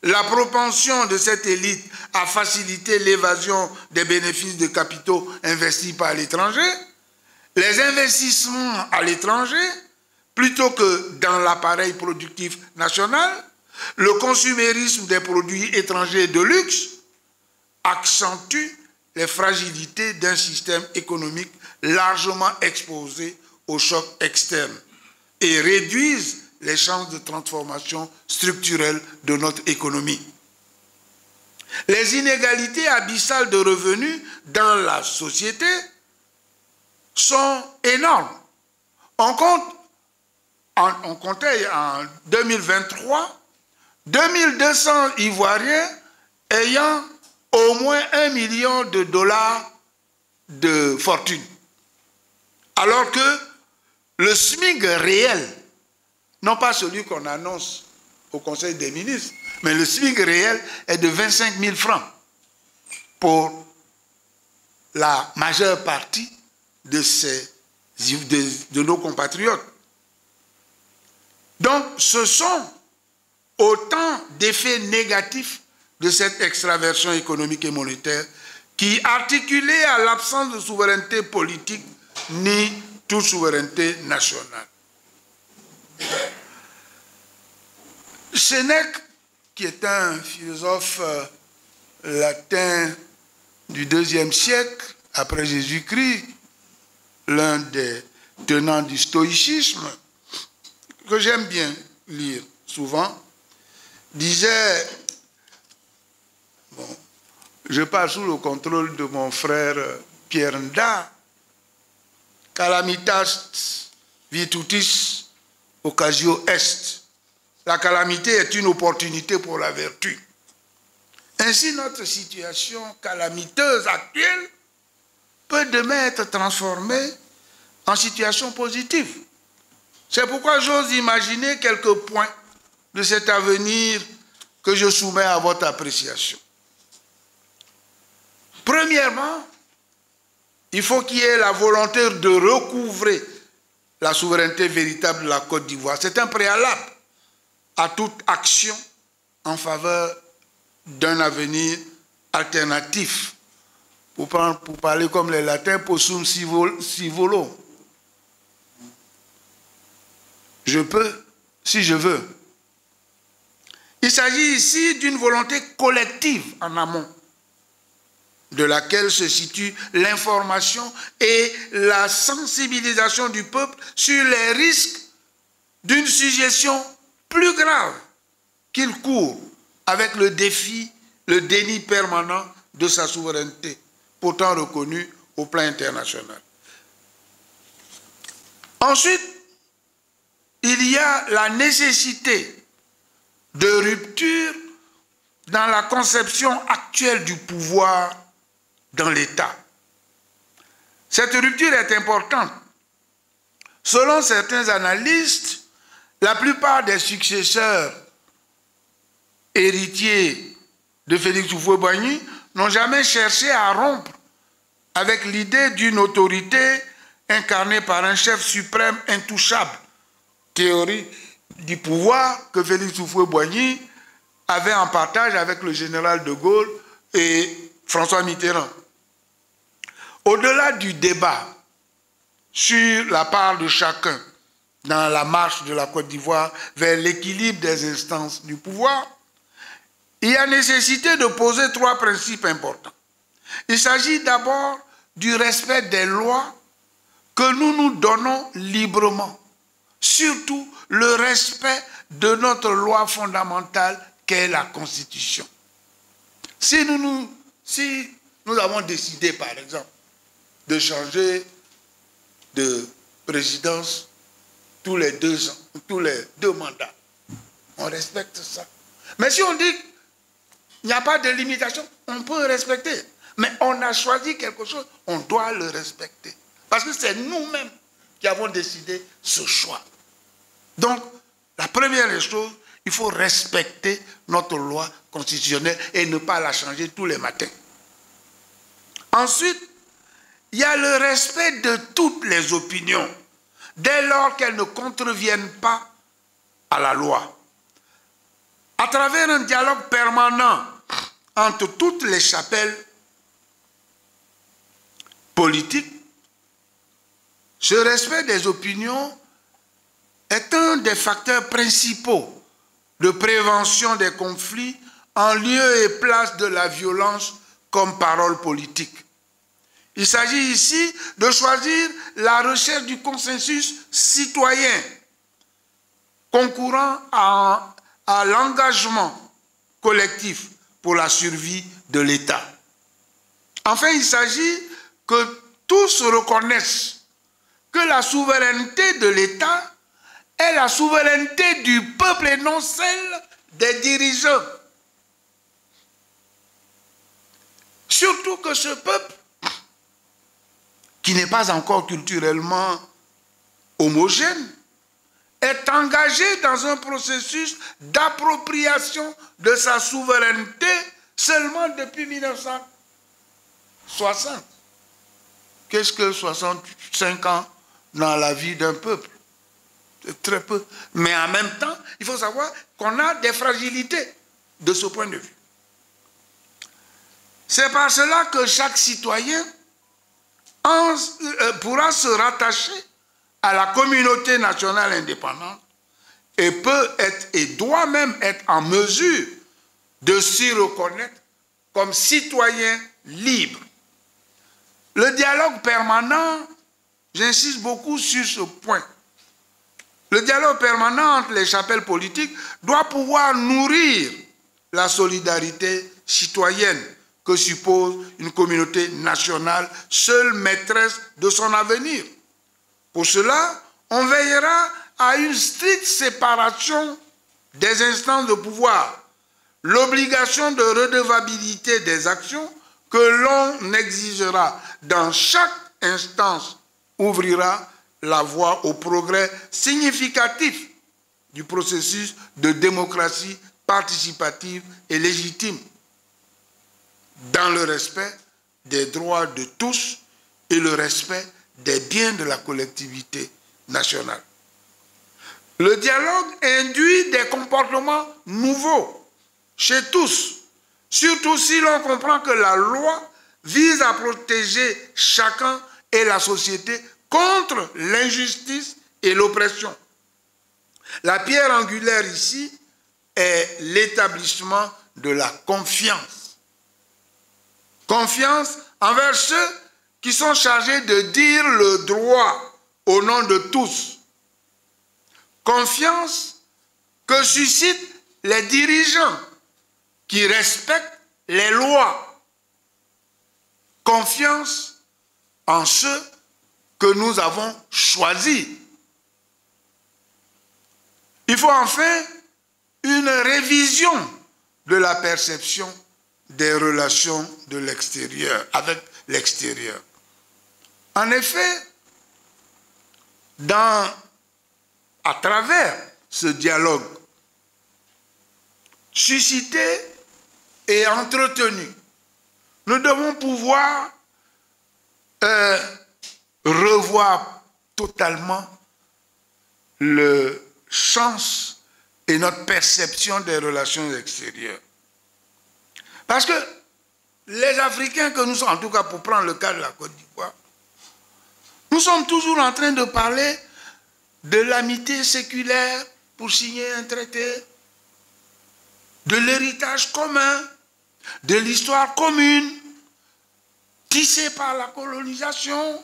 La propension de cette élite à faciliter l'évasion des bénéfices de capitaux investis par l'étranger, les investissements à l'étranger, plutôt que dans l'appareil productif national, le consumérisme des produits étrangers de luxe accentue les fragilités d'un système économique largement exposé aux chocs externes et réduisent les chances de transformation structurelle de notre économie. Les inégalités abyssales de revenus dans la société sont énormes. On comptait en 2023 2200 Ivoiriens ayant au moins 1 million de dollars de fortune. Alors que le SMIC réel, non pas celui qu'on annonce au Conseil des ministres, mais le SMIC réel est de 25 000 francs pour la majeure partie de nos compatriotes. Donc, ce sont autant d'effets négatifs de cette extraversion économique et monétaire qui, articulée à l'absence de souveraineté politique, ni toute souveraineté nationale. Sénèque, qui est un philosophe latin du IIe siècle, après Jésus-Christ, l'un des tenants du stoïcisme, que j'aime bien lire souvent, disait, bon, je passe sous le contrôle de mon frère Pierre Nda, calamitas virtutis occasio est. La calamité est une opportunité pour la vertu. Ainsi, notre situation calamiteuse actuelle peut demain être transformée en situation positive. C'est pourquoi j'ose imaginer quelques points de cet avenir que je soumets à votre appréciation. Premièrement, il faut qu'il y ait la volonté de recouvrer la souveraineté véritable de la Côte d'Ivoire. C'est un préalable à toute action en faveur d'un avenir alternatif. Pour parler comme les latins, possum si volo. Je peux, si je veux. Il s'agit ici d'une volonté collective en amont, de laquelle se situe l'information et la sensibilisation du peuple sur les risques d'une suggestion plus grave qu'il court avec le déni permanent de sa souveraineté, pourtant reconnue au plan international. Ensuite, il y a la nécessité de rupture dans la conception actuelle du pouvoir dans l'État. Cette rupture est importante. Selon certains analystes, la plupart des successeurs héritiers de Félix Houphouët-Boigny n'ont jamais cherché à rompre avec l'idée d'une autorité incarnée par un chef suprême intouchable, théorie du pouvoir que Félix Houphouët-Boigny avait en partage avec le général de Gaulle et François Mitterrand. Au-delà du débat sur la part de chacun dans la marche de la Côte d'Ivoire vers l'équilibre des instances du pouvoir, il y a nécessité de poser 3 principes importants. Il s'agit d'abord du respect des lois que nous nous donnons librement, surtout le respect de notre loi fondamentale qu'est la Constitution. Si nous avons décidé, par exemple, de changer de présidence tous les 2 ans, tous les 2 mandats, on respecte ça. Mais si on dit qu'il n'y a pas de limitation, on peut respecter. Mais on a choisi quelque chose, on doit le respecter. Parce que c'est nous-mêmes qui avons décidé ce choix. Donc, la première des choses, il faut respecter notre loi constitutionnelle et ne pas la changer tous les matins. Ensuite, il y a le respect de toutes les opinions, dès lors qu'elles ne contreviennent pas à la loi. À travers un dialogue permanent entre toutes les chapelles politiques, ce respect des opinions est un des facteurs principaux de prévention des conflits en lieu et place de la violence comme parole politique. Il s'agit ici de choisir la recherche du consensus citoyen, concourant à l'engagement collectif pour la survie de l'État. Enfin, il s'agit que tous reconnaissent que la souveraineté de l'État est la souveraineté du peuple et non celle des dirigeants. Surtout que ce peuple, qui n'est pas encore culturellement homogène, est engagé dans un processus d'appropriation de sa souveraineté seulement depuis 1960. Qu'est-ce que 65 ans dans la vie d'un peuple? C'est très peu. Mais en même temps, il faut savoir qu'on a des fragilités de ce point de vue. C'est par cela que chaque citoyen pourra se rattacher à la communauté nationale indépendante et peut être et doit même être en mesure de s'y reconnaître comme citoyen libre. Le dialogue permanent, j'insiste beaucoup sur ce point. Le dialogue permanent entre les chapelles politiques doit pouvoir nourrir la solidarité citoyenne que suppose une communauté nationale, seule maîtresse de son avenir. Pour cela, on veillera à une stricte séparation des instances de pouvoir, l'obligation de redevabilité des actions que l'on exigera dans chaque instance ouvrira la voie au progrès significatif du processus de démocratie participative et légitime, dans le respect des droits de tous et le respect des biens de la collectivité nationale. Le dialogue induit des comportements nouveaux chez tous, surtout si l'on comprend que la loi vise à protéger chacun et la société contre l'injustice et l'oppression. La pierre angulaire ici est l'établissement de la confiance. Confiance envers ceux qui sont chargés de dire le droit au nom de tous. Confiance que suscitent les dirigeants qui respectent les lois. Confiance en ceux que nous avons choisis. Il faut enfin une révision de la perception des relations de l'extérieur, avec l'extérieur. En effet, à travers ce dialogue suscité et entretenu, nous devons pouvoir revoir totalement le sens et notre perception des relations extérieures. Parce que les Africains que nous sommes, en tout cas pour prendre le cas de la Côte d'Ivoire, nous sommes toujours en train de parler de l'amitié séculaire pour signer un traité, de l'héritage commun, de l'histoire commune, tissée par la colonisation,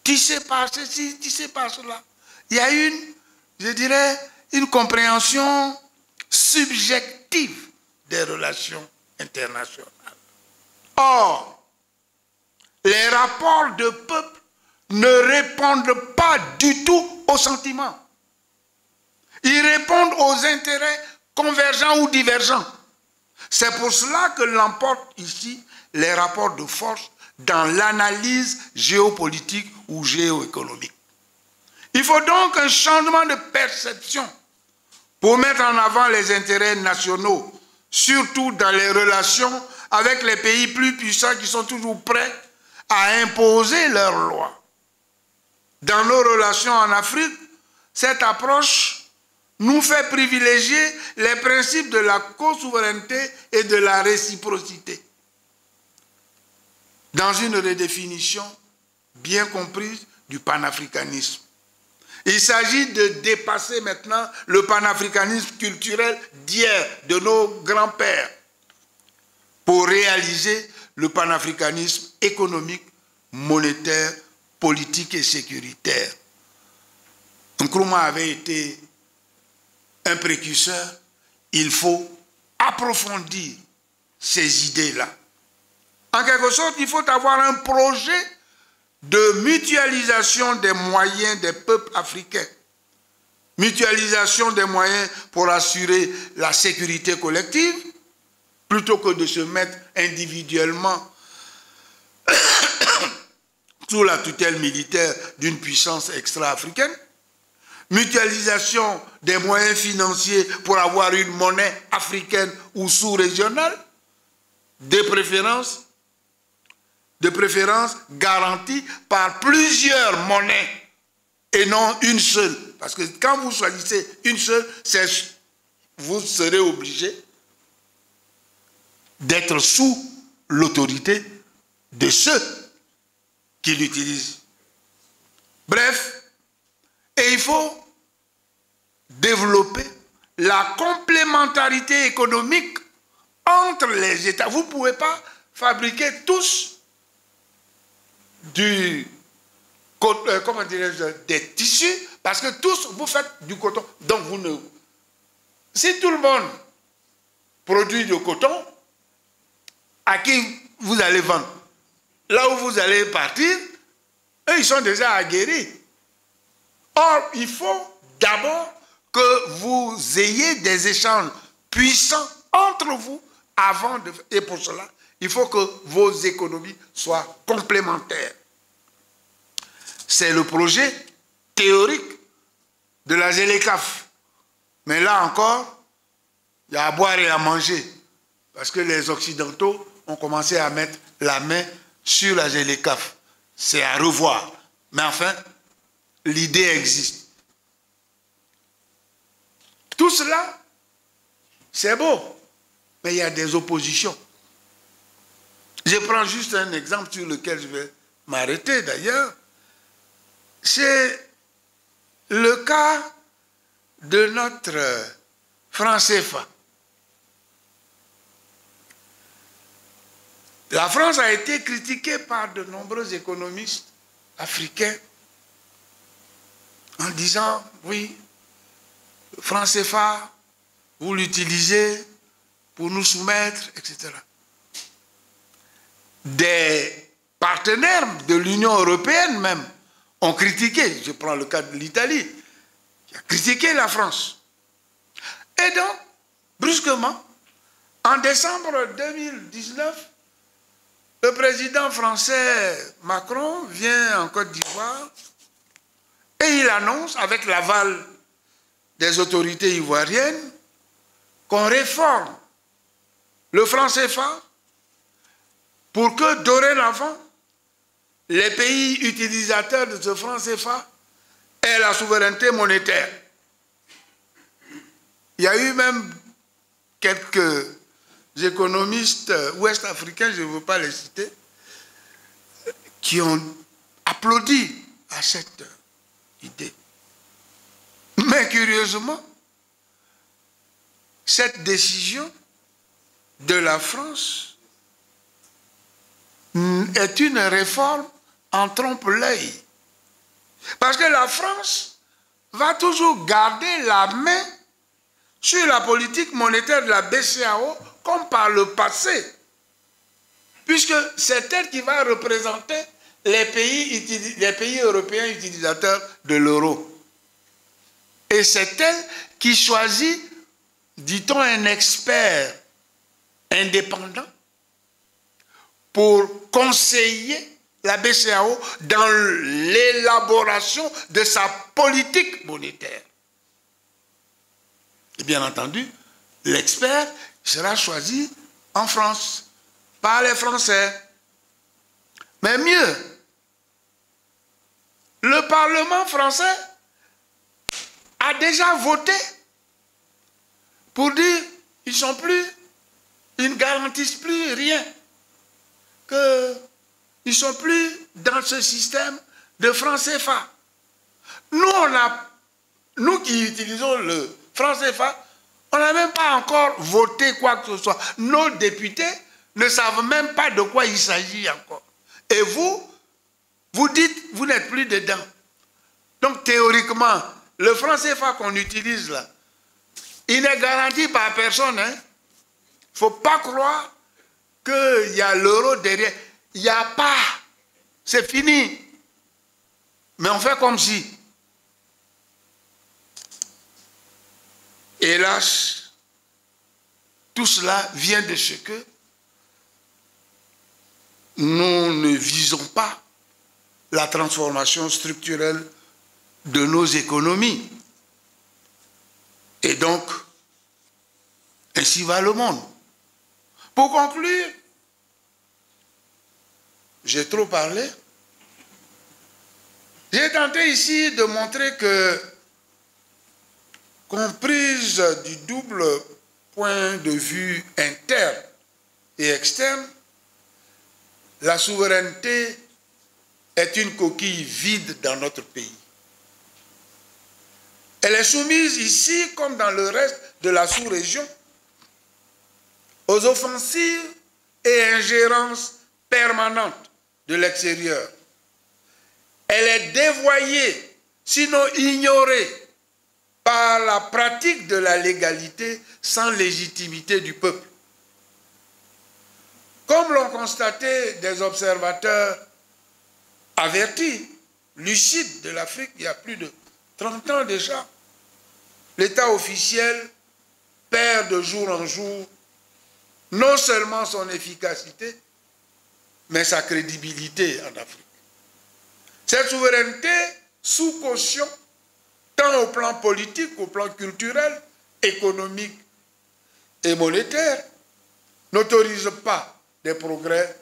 tissée par ceci, tissée par cela. Il y a je dirais, une compréhension subjective des relations internationales. Or, les rapports de peuple ne répondent pas du tout aux sentiments. Ils répondent aux intérêts convergents ou divergents. C'est pour cela que l'emportent ici les rapports de force dans l'analyse géopolitique ou géoéconomique. Il faut donc un changement de perception pour mettre en avant les intérêts nationaux, surtout dans les relations avec les pays plus puissants qui sont toujours prêts à imposer leurs lois. Dans nos relations en Afrique, cette approche nous fait privilégier les principes de la co-souveraineté et de la réciprocité. Dans une redéfinition bien comprise du panafricanisme. Il s'agit de dépasser maintenant le panafricanisme culturel d'hier, de nos grands-pères, pour réaliser le panafricanisme économique, monétaire, politique et sécuritaire. Nkrumah avait été un précurseur. Il faut approfondir ces idées-là. En quelque sorte, il faut avoir un projet de mutualisation des moyens des peuples africains. Mutualisation des moyens pour assurer la sécurité collective, plutôt que de se mettre individuellement sous la tutelle militaire d'une puissance extra-africaine. Mutualisation des moyens financiers pour avoir une monnaie africaine ou sous-régionale, de préférence garantie par plusieurs monnaies et non une seule. Parce que quand vous choisissez une seule, vous serez obligé d'être sous l'autorité de ceux qui l'utilisent. Bref, et il faut développer la complémentarité économique entre les États. Vous ne pouvez pas fabriquer tous des tissus, parce que tous vous faites du coton. Donc si tout le monde produit du coton, à qui vous allez vendre? Là où vous allez partir, eux ils sont déjà aguerris. Or, il faut d'abord que vous ayez des échanges puissants entre vous et pour cela, il faut que vos économies soient complémentaires. C'est le projet théorique de la ZLECAf. Mais là encore, il y a à boire et à manger. Parce que les Occidentaux ont commencé à mettre la main sur la ZLECAf. C'est à revoir. Mais enfin, l'idée existe. Tout cela, c'est beau. Mais il y a des oppositions. Je prends juste un exemple sur lequel je vais m'arrêter d'ailleurs. C'est le cas de notre franc CFA. La France a été critiquée par de nombreux économistes africains en disant, oui, le franc CFA, vous l'utilisez pour nous soumettre, etc. Des partenaires de l'Union européenne même ont critiqué, je prends le cas de l'Italie, qui a critiqué la France. Et donc, brusquement, en décembre 2019, le président français Macron vient en Côte d'Ivoire et il annonce, avec l'aval des autorités ivoiriennes, qu'on réforme le franc CFA pour que dorénavant, les pays utilisateurs de ce franc CFA aient la souveraineté monétaire. Il y a eu même quelques économistes ouest-africains, je ne veux pas les citer, qui ont applaudi à cette idée. Mais curieusement, cette décision de la France est une réforme en trompe-l'œil. Parce que la France va toujours garder la main sur la politique monétaire de la BCEAO comme par le passé, puisque c'est elle qui va représenter les pays européens utilisateurs de l'euro. Et c'est elle qui choisit, dit-on, un expert indépendant pour conseiller la BCEAO dans l'élaboration de sa politique monétaire. Et bien entendu, l'expert sera choisi en France, par les Français. Mais mieux, le Parlement français a déjà voté pour dire qu'ils ne garantissent plus rien, qu'ils ne sont plus dans ce système de franc CFA. Nous qui utilisons le franc CFA, on n'a même pas encore voté quoi que ce soit. Nos députés ne savent même pas de quoi il s'agit encore. Et vous dites, vous n'êtes plus dedans. Donc théoriquement, le franc CFA qu'on utilise là, il n'est garanti par personne. Il ne faut pas croire qu'il y a l'euro derrière. Il n'y a pas. C'est fini. Mais on fait comme si. Hélas, tout cela vient de ce que nous ne visons pas la transformation structurelle de nos économies. Et donc, ainsi va le monde. Pour conclure, j'ai trop parlé. J'ai tenté ici de montrer que, comprise du double point de vue interne et externe, la souveraineté est une coquille vide dans notre pays. Elle est soumise ici, comme dans le reste de la sous-région, aux offensives et ingérences permanentes de l'extérieur. Elle est dévoyée, sinon ignorée, par la pratique de la légalité sans légitimité du peuple. Comme l'ont constaté des observateurs avertis, lucides de l'Afrique, il y a plus de 30 ans déjà, l'État officiel perd de jour en jour non seulement son efficacité, mais sa crédibilité en Afrique. Cette souveraineté sous caution, tant au plan politique qu'au plan culturel, économique et monétaire, n'autorise pas des progrès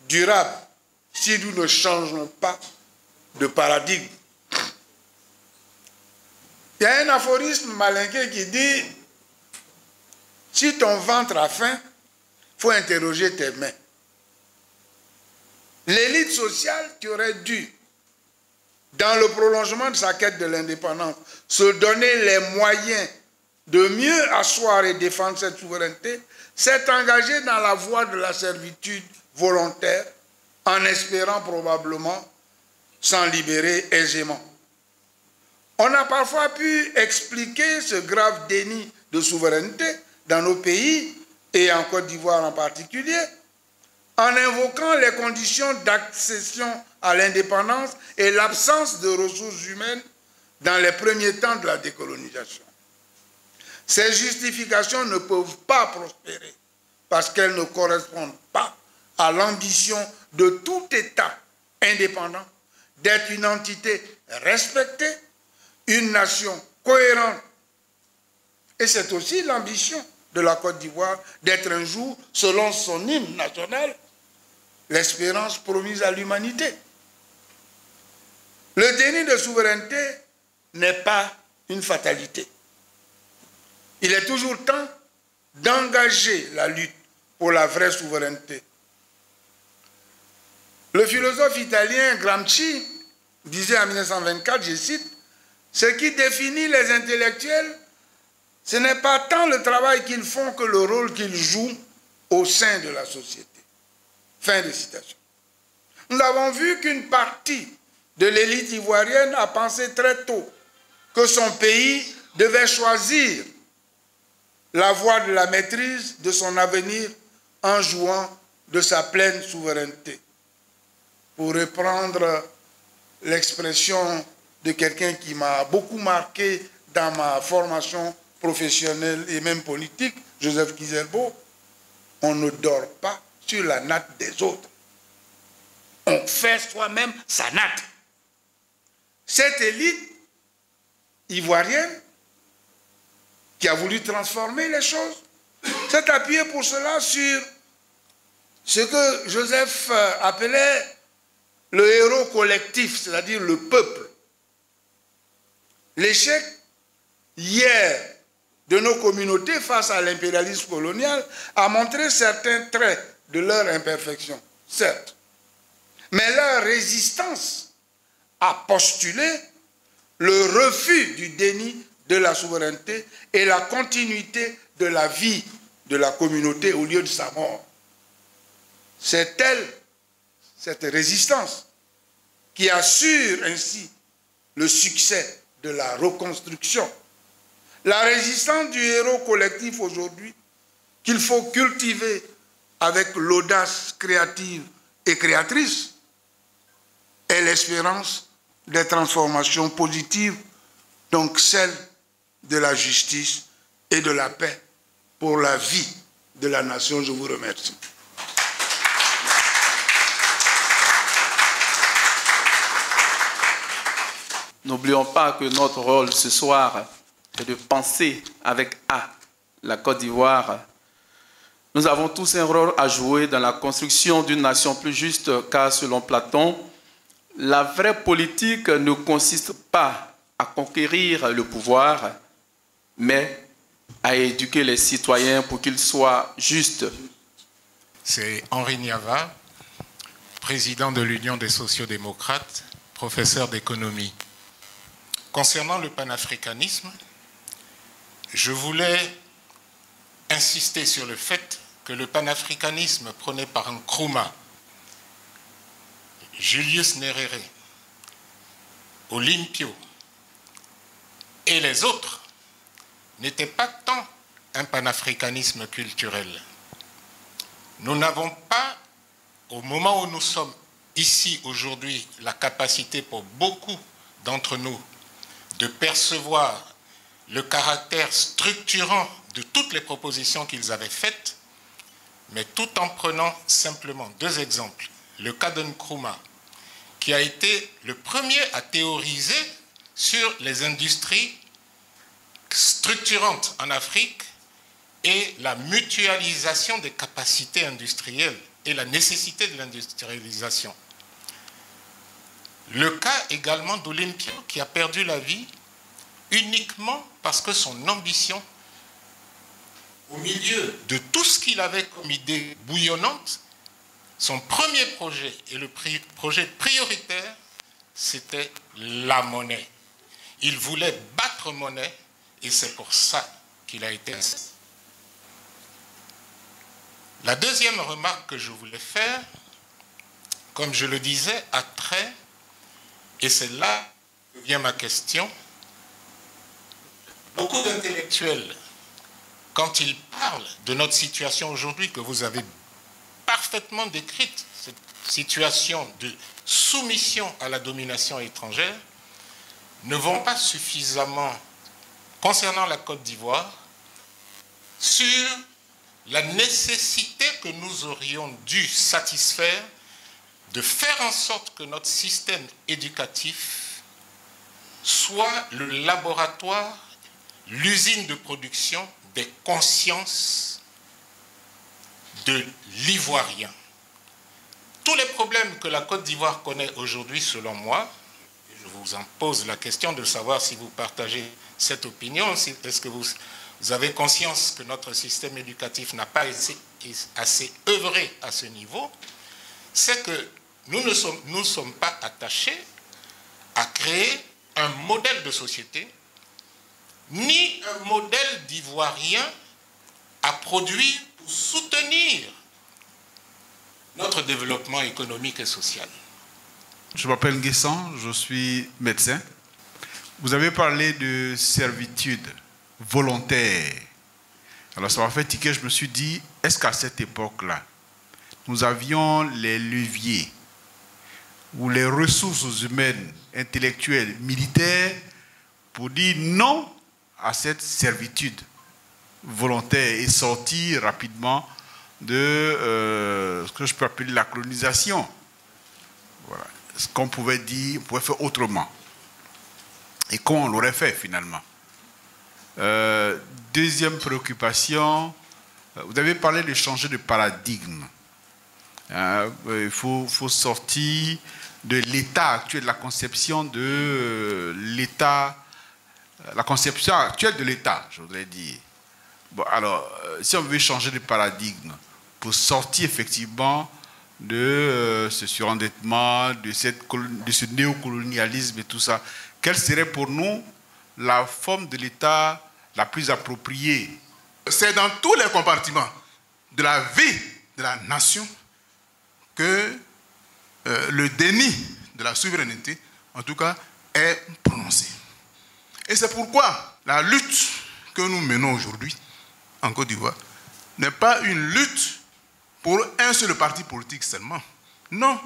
durables si nous ne changeons pas de paradigme. Il y a un aphorisme malinqué qui dit « Si ton ventre a faim, il faut interroger tes mains. » L'élite sociale qui aurait dû, dans le prolongement de sa quête de l'indépendance, se donner les moyens de mieux asseoir et défendre cette souveraineté, s'est engagée dans la voie de la servitude volontaire, en espérant probablement s'en libérer aisément. On a parfois pu expliquer ce grave déni de souveraineté dans nos pays, et en Côte d'Ivoire en particulier, en invoquant les conditions d'accession à l'indépendance et l'absence de ressources humaines dans les premiers temps de la décolonisation. Ces justifications ne peuvent pas prospérer parce qu'elles ne correspondent pas à l'ambition de tout État indépendant d'être une entité respectée, une nation cohérente. Et c'est aussi l'ambition de la Côte d'Ivoire d'être un jour, selon son hymne national, l'espérance promise à l'humanité. Le déni de souveraineté n'est pas une fatalité. Il est toujours temps d'engager la lutte pour la vraie souveraineté. Le philosophe italien Gramsci disait en 1924, je cite, « Ce qui définit les intellectuels, ce n'est pas tant le travail qu'ils font que le rôle qu'ils jouent au sein de la société. » Fin de citation. Nous avons vu qu'une partie de l'élite ivoirienne a pensé très tôt que son pays devait choisir la voie de la maîtrise de son avenir en jouant de sa pleine souveraineté. Pour reprendre l'expression de quelqu'un qui m'a beaucoup marqué dans ma formation professionnelle et même politique, Joseph Kizerbo, on ne dort pas sur la natte des autres. On fait soi-même sa natte. Cette élite ivoirienne qui a voulu transformer les choses s'est appuyée pour cela sur ce que Joseph appelait le héros collectif, c'est-à-dire le peuple. L'échec hier de nos communautés face à l'impérialisme colonial a montré certains traits de leur imperfection, certes. Mais leur résistance a postulé le refus du déni de la souveraineté et la continuité de la vie de la communauté au lieu de sa mort. C'est elle, cette résistance, qui assure ainsi le succès de la reconstruction. La résistance du héros collectif aujourd'hui, qu'il faut cultiver avec l'audace créative et créatrice, est l'espérance des transformations positives, donc celle de la justice et de la paix pour la vie de la nation. Je vous remercie. N'oublions pas que notre rôle ce soir est de penser avec A la Côte d'Ivoire. Nous avons tous un rôle à jouer dans la construction d'une nation plus juste, car selon Platon, la vraie politique ne consiste pas à conquérir le pouvoir, mais à éduquer les citoyens pour qu'ils soient justes. C'est Henri Niava, président de l'Union des sociodémocrates, professeur d'économie. Concernant le panafricanisme, je voulais insister sur le fait que le panafricanisme prôné par Nkrumah, Julius Nyerere, Olympio et les autres n'était pas tant un panafricanisme culturel. Nous n'avons pas, au moment où nous sommes ici aujourd'hui, la capacité pour beaucoup d'entre nous de percevoir le caractère structurant de toutes les propositions qu'ils avaient faites, mais tout en prenant simplement deux exemples. Le cas de Nkrumah, qui a été le premier à théoriser sur les industries structurantes en Afrique et la mutualisation des capacités industrielles et la nécessité de l'industrialisation. Le cas également d'Olympio, qui a perdu la vie uniquement parce que son ambition, au milieu de tout ce qu'il avait comme idée bouillonnante, son premier projet et le projet prioritaire, c'était la monnaie. Il voulait battre monnaie et c'est pour ça qu'il a été assassiné. La deuxième remarque que je voulais faire, comme je le disais, a trait, et c'est là que vient ma question, beaucoup d'intellectuels, quand ils parlent de notre situation aujourd'hui, que vous avez parfaitement décrite, cette situation de soumission à la domination étrangère, ne vont pas suffisamment, concernant la Côte d'Ivoire, sur la nécessité que nous aurions dû satisfaire de faire en sorte que notre système éducatif soit le laboratoire, l'usine de production des consciences de l'Ivoirien. Tous les problèmes que la Côte d'Ivoire connaît aujourd'hui, selon moi, je vous en pose la question de savoir si vous partagez cette opinion, est-ce que vous avez conscience que notre système éducatif n'a pas assez œuvré à ce niveau, c'est que nous ne sommes pas attachés à créer un modèle de société, ni un modèle d'Ivoirien à produire pour soutenir notre développement économique et social. Je m'appelle Nguessan, je suis médecin. Vous avez parlé de servitude volontaire. Alors ça m'a fait tiquer, je me suis dit, est-ce qu'à cette époque-là, nous avions les leviers ou les ressources humaines, intellectuelles, militaires, pour dire non à cette servitude volontaire et sortir rapidement de ce que je peux appeler la colonisation. Voilà. Ce qu'on pouvait dire, on pouvait faire autrement. Et comment on l'aurait fait finalement. Deuxième préoccupation, vous avez parlé de changer de paradigme. Il faut sortir de l'état actuel, de la conception de l'état, la conception actuelle de l'état, je voudrais dire. Bon, alors, si on veut changer de paradigme pour sortir effectivement de ce surendettement, de ce néocolonialisme et tout ça, quelle serait pour nous la forme de l'État la plus appropriée? C'est dans tous les compartiments de la vie de la nation que le déni de la souveraineté, en tout cas, est prononcé. Et c'est pourquoi la lutte que nous menons aujourd'hui en Côte d'Ivoire n'est pas une lutte pour un seul parti politique seulement. Non.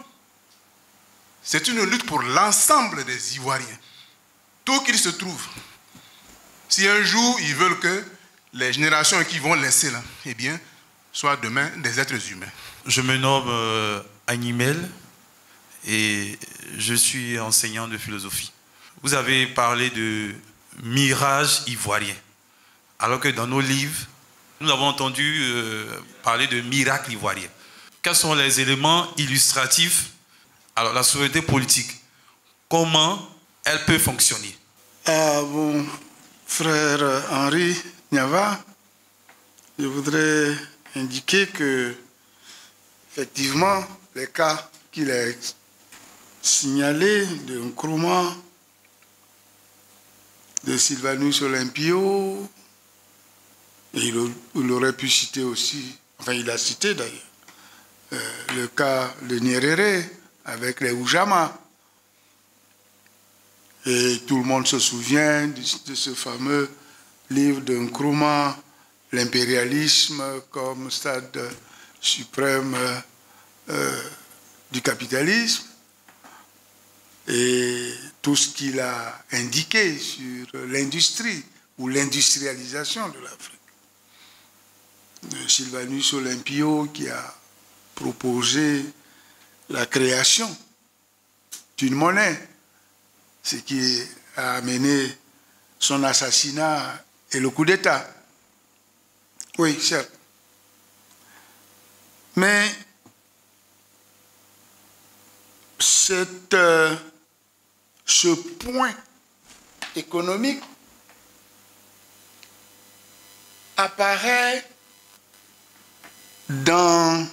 C'est une lutte pour l'ensemble des Ivoiriens. Tout qu'ils se trouvent. Si un jour ils veulent que les générations qui vont laisser là, eh bien, soient demain des êtres humains. Je me nomme Animel et je suis enseignant de philosophie. Vous avez parlé de mirage ivoirien, alors que dans nos livres, nous avons entendu parler de miracle ivoirien. Quels sont les éléments illustratifs? Alors, la souveraineté politique, comment elle peut fonctionner? Bon, frère Henri Niava, je voudrais indiquer que, effectivement, les cas qu'il a signalés de Nkrumah, de Sylvanus Olympio, et il aurait pu citer aussi, enfin il a cité d'ailleurs, le cas de Nyerere avec les Oujama. Et tout le monde se souvient de ce fameux livre de Nkrumah, l'impérialisme comme stade suprême du capitalisme, et tout ce qu'il a indiqué sur l'industrie ou l'industrialisation de l'Afrique. Sylvanus Olympio qui a proposé la création d'une monnaie, ce qui a amené son assassinat et le coup d'État. Oui, certes. Mais ce point économique apparaît dans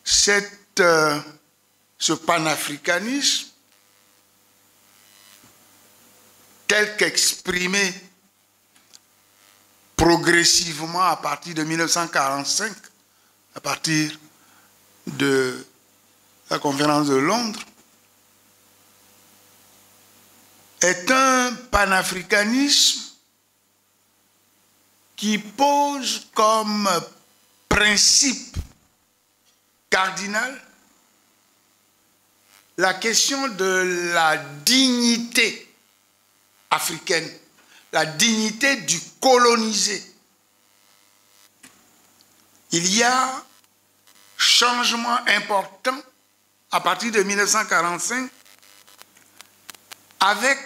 ce panafricanisme tel qu'exprimé progressivement à partir de 1945, à partir de la conférence de Londres, est un panafricanisme qui pose comme principe cardinal la question de la dignité africaine, la dignité du colonisé. Il y a changement important à partir de 1945 avec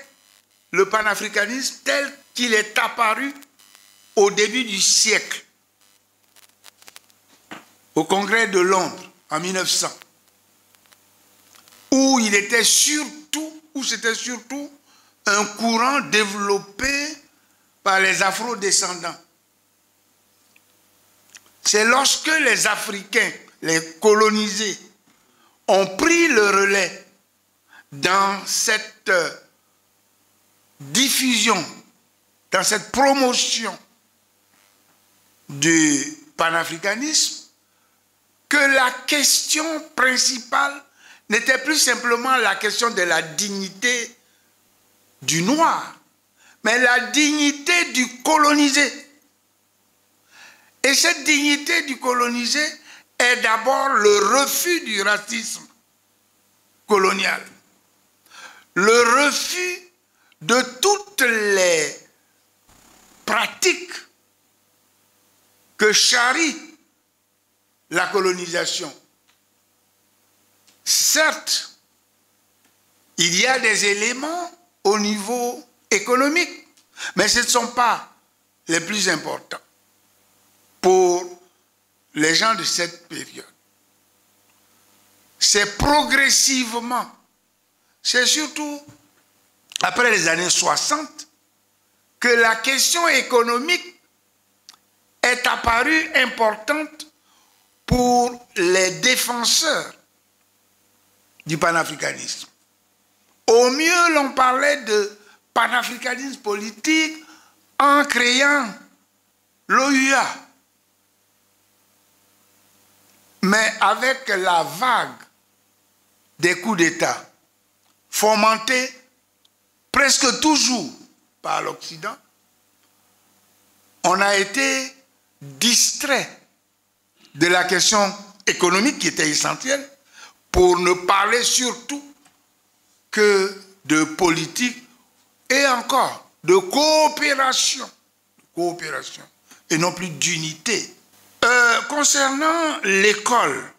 le panafricanisme tel qu'il est apparu au début du siècle, au Congrès de Londres en 1900, où il était surtout, où c'était surtout un courant développé par les afro-descendants. C'est lorsque les Africains, les colonisés, ont pris le relais dans cette diffusion, dans cette promotion du panafricanisme, que la question principale n'était plus simplement la question de la dignité du noir, mais la dignité du colonisé. Et cette dignité du colonisé est d'abord le refus du racisme colonial, le refus de toutes les pratiques que charrie la colonisation. Certes, il y a des éléments au niveau économique, mais ce ne sont pas les plus importants pour les gens de cette période. C'est progressivement, c'est surtout après les années 60 que la question économique est apparue importante pour les défenseurs du panafricanisme. Au mieux, l'on parlait de panafricanisme politique en créant l'OUA. Mais avec la vague des coups d'État fomentés presque toujours par l'Occident, on a été distrait de la question économique qui était essentielle pour ne parler surtout que de politique et encore de coopération et non plus d'unité. Concernant l'école,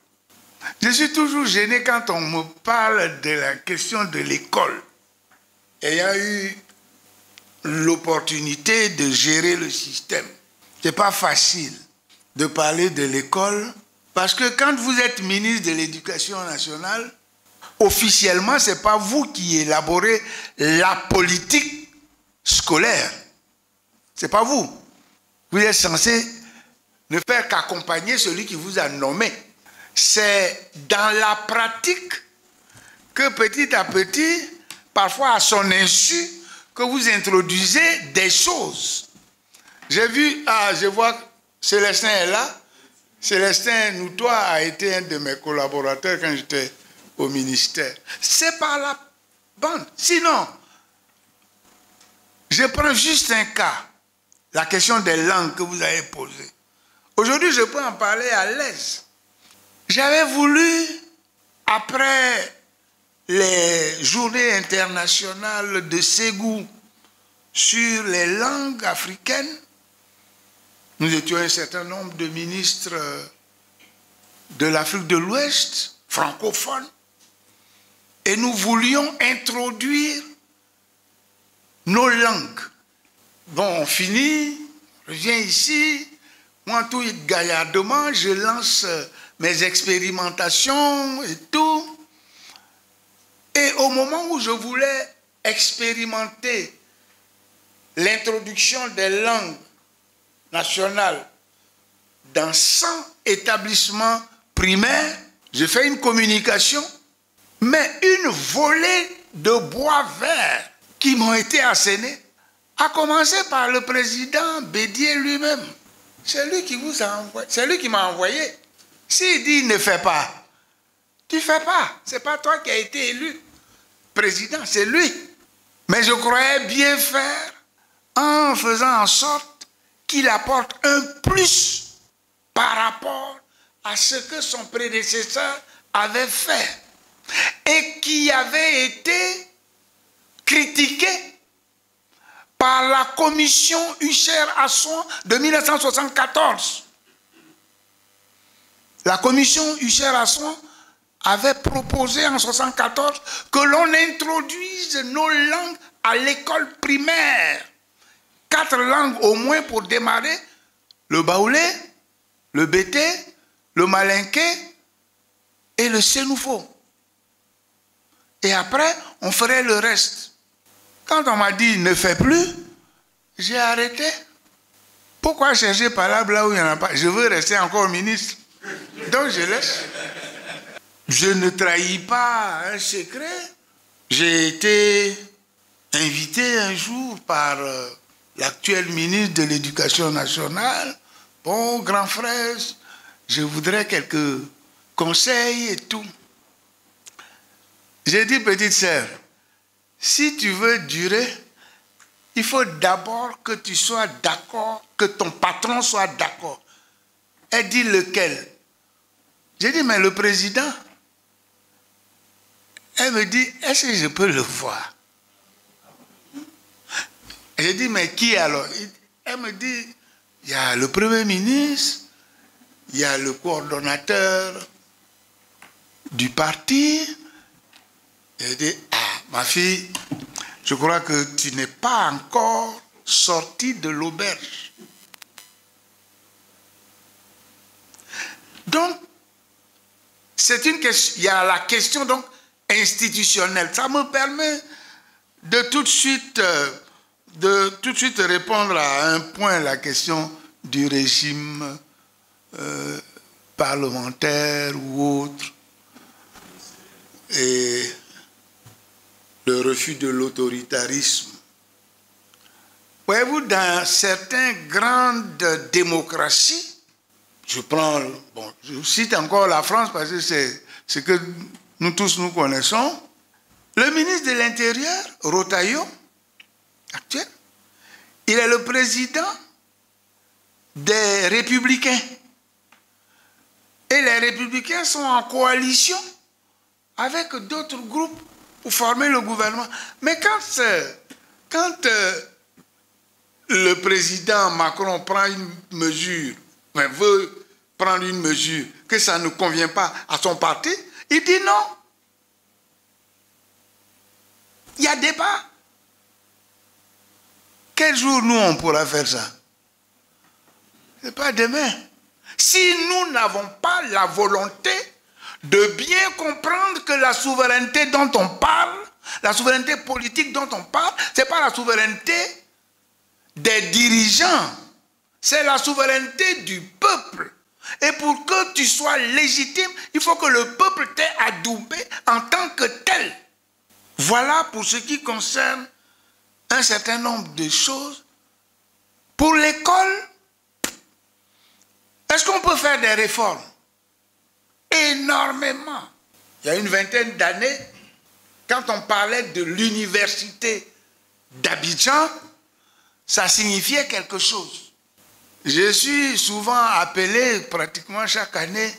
je suis toujours gêné quand on me parle de la question de l'école. Ayant eu l'opportunité de gérer le système, ce n'est pas facile de parler de l'école parce que quand vous êtes ministre de l'Éducation nationale, officiellement, ce n'est pas vous qui élaborez la politique scolaire. Ce n'est pas vous. Vous êtes censé ne faire qu'accompagner celui qui vous a nommé. C'est dans la pratique que petit à petit, parfois à son insu, que vous introduisez des choses. J'ai vu, je vois que Célestin est là. Célestin Noutois a été un de mes collaborateurs quand j'étais au ministère. C'est par la bande. Sinon, je prends juste un cas, la question des langues que vous avez posée. Aujourd'hui, je peux en parler à l'aise. J'avais voulu, après les journées internationales de Ségou sur les langues africaines, nous étions un certain nombre de ministres de l'Afrique de l'Ouest, francophones, et nous voulions introduire nos langues. Bon, on finit, je viens ici, moi tout gaillardement, je lance mes expérimentations et tout. Et au moment où je voulais expérimenter l'introduction des langues nationales dans 100 établissements primaires, j'ai fait une communication, mais une volée de bois vert qui m'ont été assénés, à commencer par le président Bédier lui-même. C'est lui qui vous a envoyé, c'est lui qui m'a envoyé. S'il dit ne fais pas, tu ne fais pas. Ce n'est pas toi qui as été élu président, c'est lui. Mais je croyais bien faire en faisant en sorte qu'il apporte un plus par rapport à ce que son prédécesseur avait fait et qui avait été critiqué par la commission Huchère-Asson de 1974. La commission Huchère-Asson avait proposé en 1974 que l'on introduise nos langues à l'école primaire. 4 langues au moins pour démarrer, le baoulé, le bété, le malinké et le sénoufo. Et après, on ferait le reste. Quand on m'a dit ne fais plus, j'ai arrêté. Pourquoi chercher par là où il n'y en a pas? Je veux rester encore ministre. Donc je laisse. Je ne trahis pas un secret. J'ai été invité un jour par l'actuel ministre de l'Éducation nationale. Bon, grand frère, je voudrais quelques conseils et tout. J'ai dit, petite sœur, si tu veux durer, il faut d'abord que tu sois d'accord, que ton patron soit d'accord Elle dit lequel? J'ai dit, mais le président. Elle me dit, est-ce que je peux le voir? J'ai dit, mais qui alors? Elle me dit, il y a le Premier ministre, il y a le coordonnateur du parti. J'ai dit, ah, ma fille, je crois que tu n'es pas encore sortie de l'auberge. Donc, c'est une question, il y a la question donc institutionnelle. Ça me permet de tout de suite répondre à un point, la question du régime parlementaire ou autre, et le refus de l'autoritarisme. Voyez-vous, dans certaines grandes démocraties, je cite encore la France parce que c'est ce que nous tous nous connaissons, le ministre de l'Intérieur, Rotaillot, actuel, il est le président des Républicains. Et les Républicains sont en coalition avec d'autres groupes pour former le gouvernement. Mais quand le président Macron prend une mesure, veut prendre une mesure, que ça ne convient pas à son parti, il dit non. Il y a débat. Quel jour nous on pourra faire ça? Ce n'est pas demain. Si nous n'avons pas la volonté de bien comprendre que la souveraineté dont on parle, la souveraineté politique dont on parle, ce n'est pas la souveraineté des dirigeants, c'est la souveraineté du peuple. Et pour que tu sois légitime, il faut que le peuple t'ait adoubé en tant que tel. Voilà pour ce qui concerne un certain nombre de choses. Pour l'école, est-ce qu'on peut faire des réformes? Énormément. Il y a une vingtaine d'années, quand on parlait de l'université d'Abidjan, ça signifiait quelque chose. Je suis souvent appelé, pratiquement chaque année,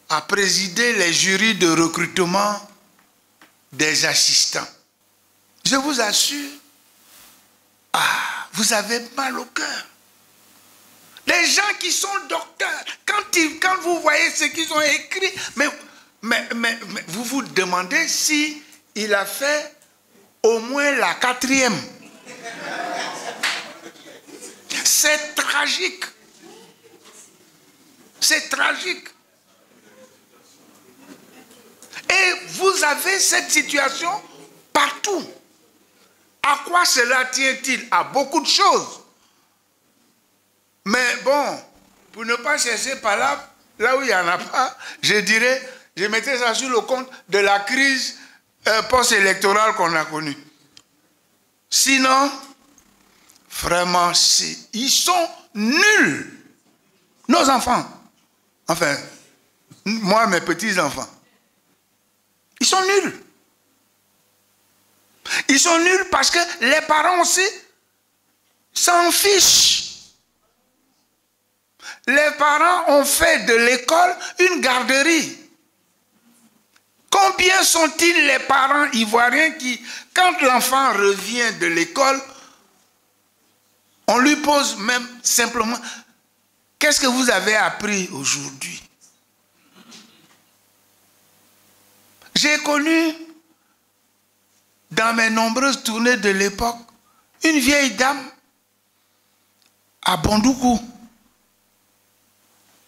à présider les jurys de recrutement des assistants. Je vous assure, vous avez mal au cœur. Les gens qui sont docteurs, quand vous voyez ce qu'ils ont écrit, mais vous vous demandez si il a fait au moins la 4e. C'est tragique. C'est tragique. Et vous avez cette situation partout. À quoi cela tient-il? À beaucoup de choses. Mais bon, pour ne pas chercher par là où il n'y en a pas, je dirais, je mettrais ça sur le compte de la crise post-électorale qu'on a connue. Sinon, vraiment, ils sont nuls. Nos enfants. Enfin, moi, mes petits-enfants. Ils sont nuls. Ils sont nuls parce que les parents aussi s'en fichent. Les parents ont fait de l'école une garderie. Combien sont-ils les parents ivoiriens qui, quand l'enfant revient de l'école, on lui pose même simplement, qu'est-ce que vous avez appris aujourd'hui? J'ai connu, dans mes nombreuses tournées de l'époque, une vieille dame à Bondoukou.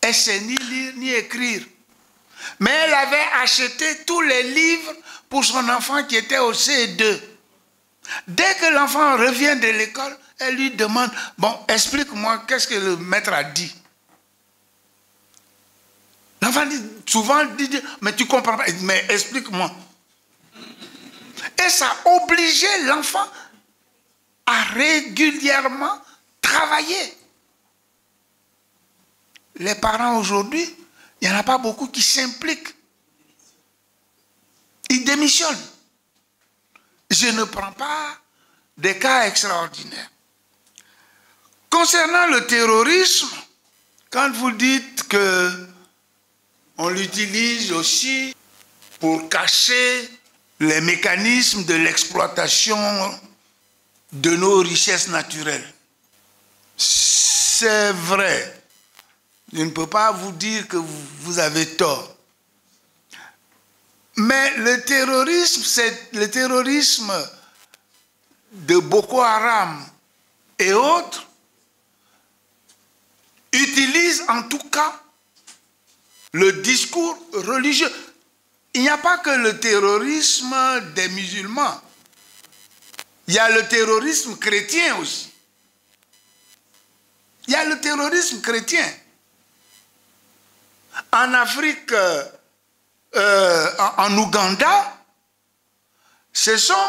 Elle ne sait ni lire ni écrire. Mais elle avait acheté tous les livres pour son enfant qui était au CE2. Dès que l'enfant revient de l'école, elle lui demande, bon, explique-moi, qu'est-ce que le maître a dit? L'enfant dit, souvent dit, mais tu comprends pas, mais explique-moi. Et ça obligeait l'enfant à régulièrement travailler. Les parents aujourd'hui, il n'y en a pas beaucoup qui s'impliquent. Ils démissionnent. Je ne prends pas des cas extraordinaires. Concernant le terrorisme, Quand vous dites que on l'utilise aussi pour cacher les mécanismes de l'exploitation de nos richesses naturelles, c'est vrai. Je ne peux pas vous dire que vous avez tort. Mais le terrorisme de Boko Haram et autres utilise en tout cas le discours religieux. Il n'y a pas que le terrorisme des musulmans. Il y a le terrorisme chrétien aussi. Il y a le terrorisme chrétien. En Afrique, en Ouganda, ce sont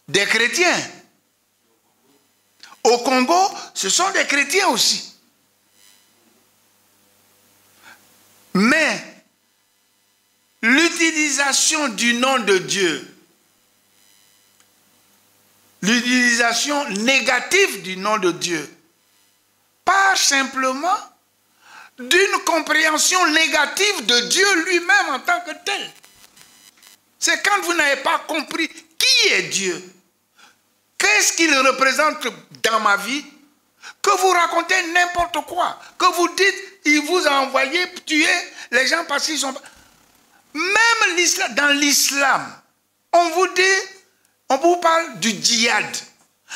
des chrétiens. Au Congo, ce sont des chrétiens aussi. Mais l'utilisation du nom de Dieu, l'utilisation négative du nom de Dieu, part simplement d'une compréhension négative de Dieu lui-même en tant que tel. C'est quand vous n'avez pas compris qui est Dieu, qu'est-ce qu'il représente dans ma vie, que vous racontez n'importe quoi, que vous dites, il vous a envoyé tuer les gens parce qu'ils sont... Même dans l'islam, on vous parle du djihad.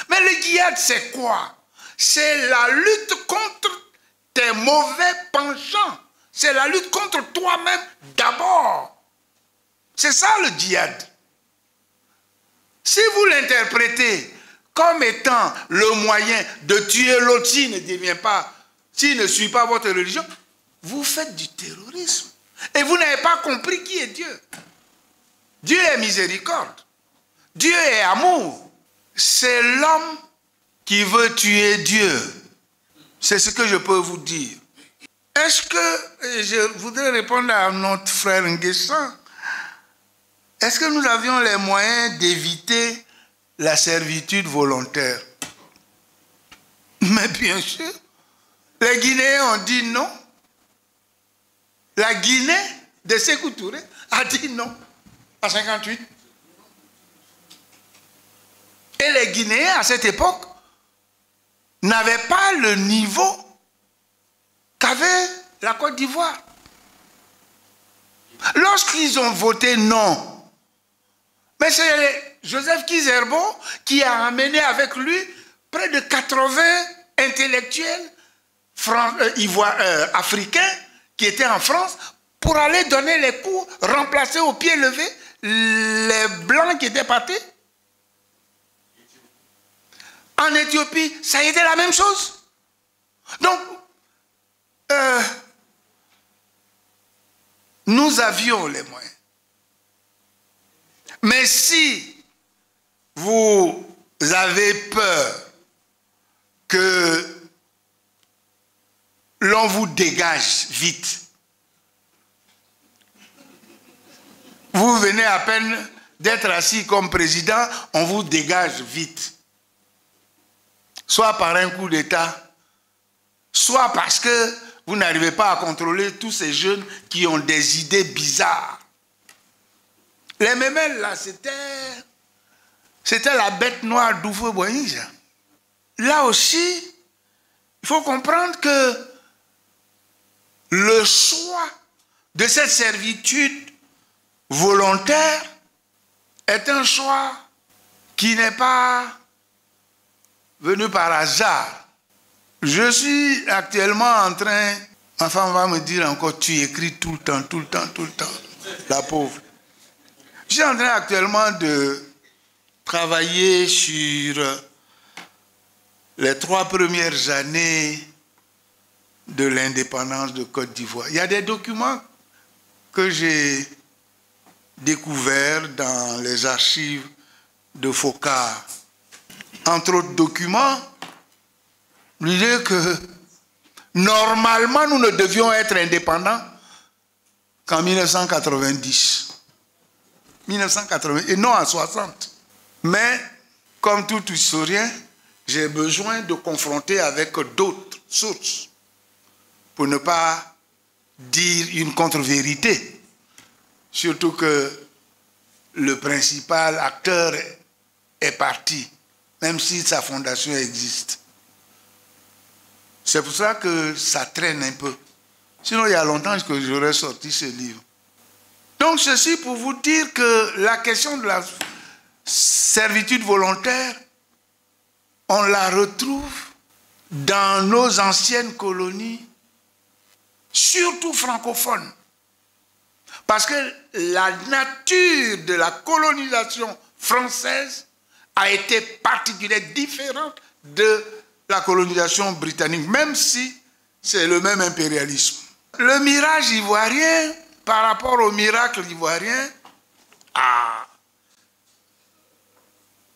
Mais le djihad, c'est quoi? C'est la lutte contre tes mauvais penchants. C'est la lutte contre toi-même d'abord. C'est ça le djihad. Si vous l'interprétez comme étant le moyen de tuer l'autre s'il ne suit pas votre religion, vous faites du terrorisme. Et vous n'avez pas compris qui est Dieu. Dieu est miséricorde. Dieu est amour. C'est l'homme qui veut tuer Dieu. C'est ce que je peux vous dire. Est-ce que, je voudrais répondre à notre frère Nguessan, est-ce que nous avions les moyens d'éviter la servitude volontaire? Mais bien sûr. Les Guinéens ont dit non. La Guinée de Sékou Touré a dit non en 1958. Et les Guinéens, à cette époque, n'avaient pas le niveau qu'avait la Côte d'Ivoire. Lorsqu'ils ont voté non, mais c'est Joseph Kizerbo qui a amené avec lui près de 80 intellectuels africains qui étaient en France pour aller donner les cours, remplacer au pied levé les Blancs qui étaient partis. En Éthiopie, ça a été la même chose. Donc, nous avions les moyens. Mais si vous avez peur que l'on vous dégage vite, vous venez à peine d'être assis comme président, on vous dégage vite. Soit par un coup d'État, soit parce que vous n'arrivez pas à contrôler tous ces jeunes qui ont des idées bizarres. Les Mémelles, là, c'était la bête noire d'Oufo Boinja. Là aussi, il faut comprendre que le choix de cette servitude volontaire est un choix qui n'est pas venu par hasard. Je suis actuellement en train, ma femme va me dire encore, tu écris tout le temps, la pauvre. Je suis en train actuellement de travailler sur les 3 premières années de l'indépendance de Côte d'Ivoire. Il y a des documents que j'ai découverts dans les archives de Focard. Entre autres documents, l'idée que normalement nous ne devions être indépendants qu'en 1990. 1980 et non en 60. Mais comme tout historien, j'ai besoin de confronter avec d'autres sources. pour ne pas dire une contre-vérité. Surtout que le principal acteur est parti, même si sa fondation existe. C'est pour ça que ça traîne un peu. Sinon, il y a longtemps que j'aurais sorti ce livre. Donc, ceci pour vous dire que la question de la servitude volontaire, on la retrouve dans nos anciennes colonies, surtout francophones. Parce que la nature de la colonisation française a été particulièrement différente de la colonisation britannique, même si c'est le même impérialisme. Le mirage ivoirien, par rapport au miracle ivoirien,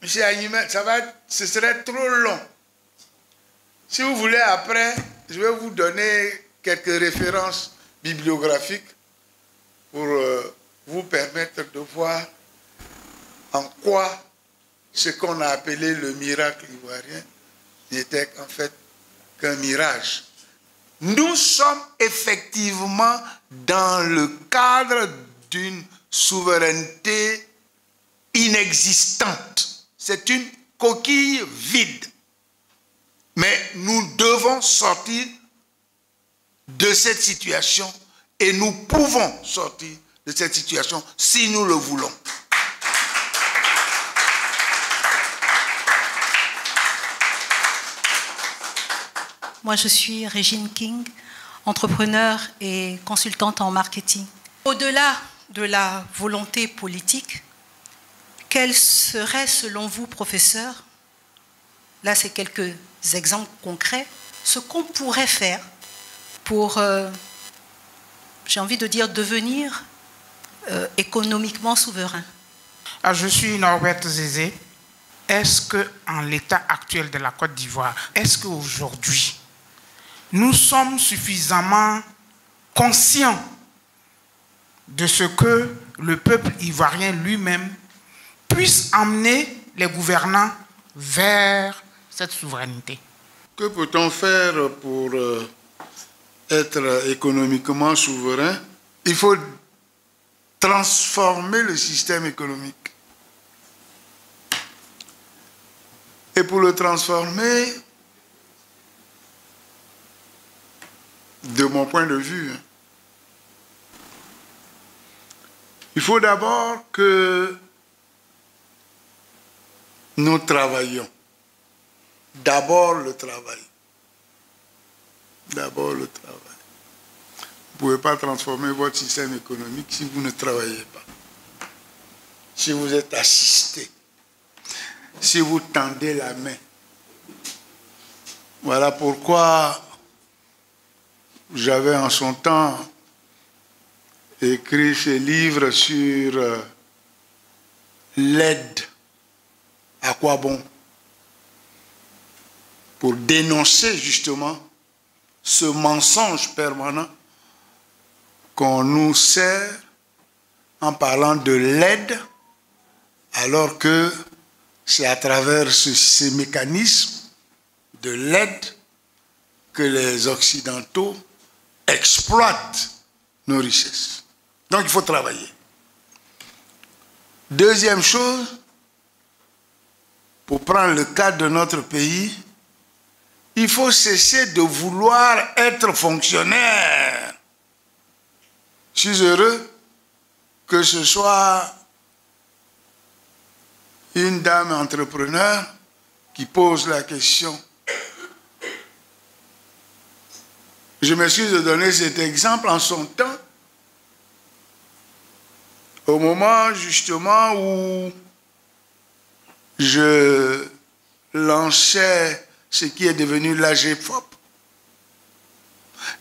M. Agnemel, ce serait trop long. Si vous voulez, après, je vais vous donner quelques références bibliographiques pour vous permettre de voir en quoi ce qu'on a appelé le miracle ivoirien n'était en fait qu'un mirage. Nous sommes effectivement dans le cadre d'une souveraineté inexistante. C'est une coquille vide. Mais nous devons sortir de cette situation et nous pouvons sortir de cette situation si nous le voulons. Moi, je suis Régine King, entrepreneur et consultante en marketing. Au-delà de la volonté politique, quel serait, selon vous, professeur, là c'est quelques exemples concrets, ce qu'on pourrait faire pour, j'ai envie de dire, devenir économiquement souverain? Je suis Norbert Zézé. Est-ce qu'en l'état actuel de la Côte d'Ivoire, est-ce qu'aujourd'hui, nous sommes suffisamment conscients de ce que le peuple ivoirien lui-même puisse emmener les gouvernants vers cette souveraineté? Que peut-on faire pour être économiquement souverain? Il faut transformer le système économique. Et pour le transformer, de mon point de vue, il faut d'abord que nous travaillions. D'abord le travail. D'abord le travail. Vous ne pouvez pas transformer votre système économique si vous ne travaillez pas. Si vous êtes assisté. Si vous tendez la main. Voilà pourquoi j'avais en son temps écrit ce livre sur l'aide. À quoi bon? Pour dénoncer justement ce mensonge permanent qu'on nous sert en parlant de l'aide, alors que c'est à travers ces mécanismes de l'aide que les Occidentaux exploitent nos richesses. Donc il faut travailler. Deuxième chose, pour prendre le cas de notre pays, il faut cesser de vouloir être fonctionnaire. Je suis heureux que ce soit une dame entrepreneur qui pose la question. Je m'excuse de donner cet exemple en son temps, au moment justement où je lançais ce qui est devenu l'AGFOP.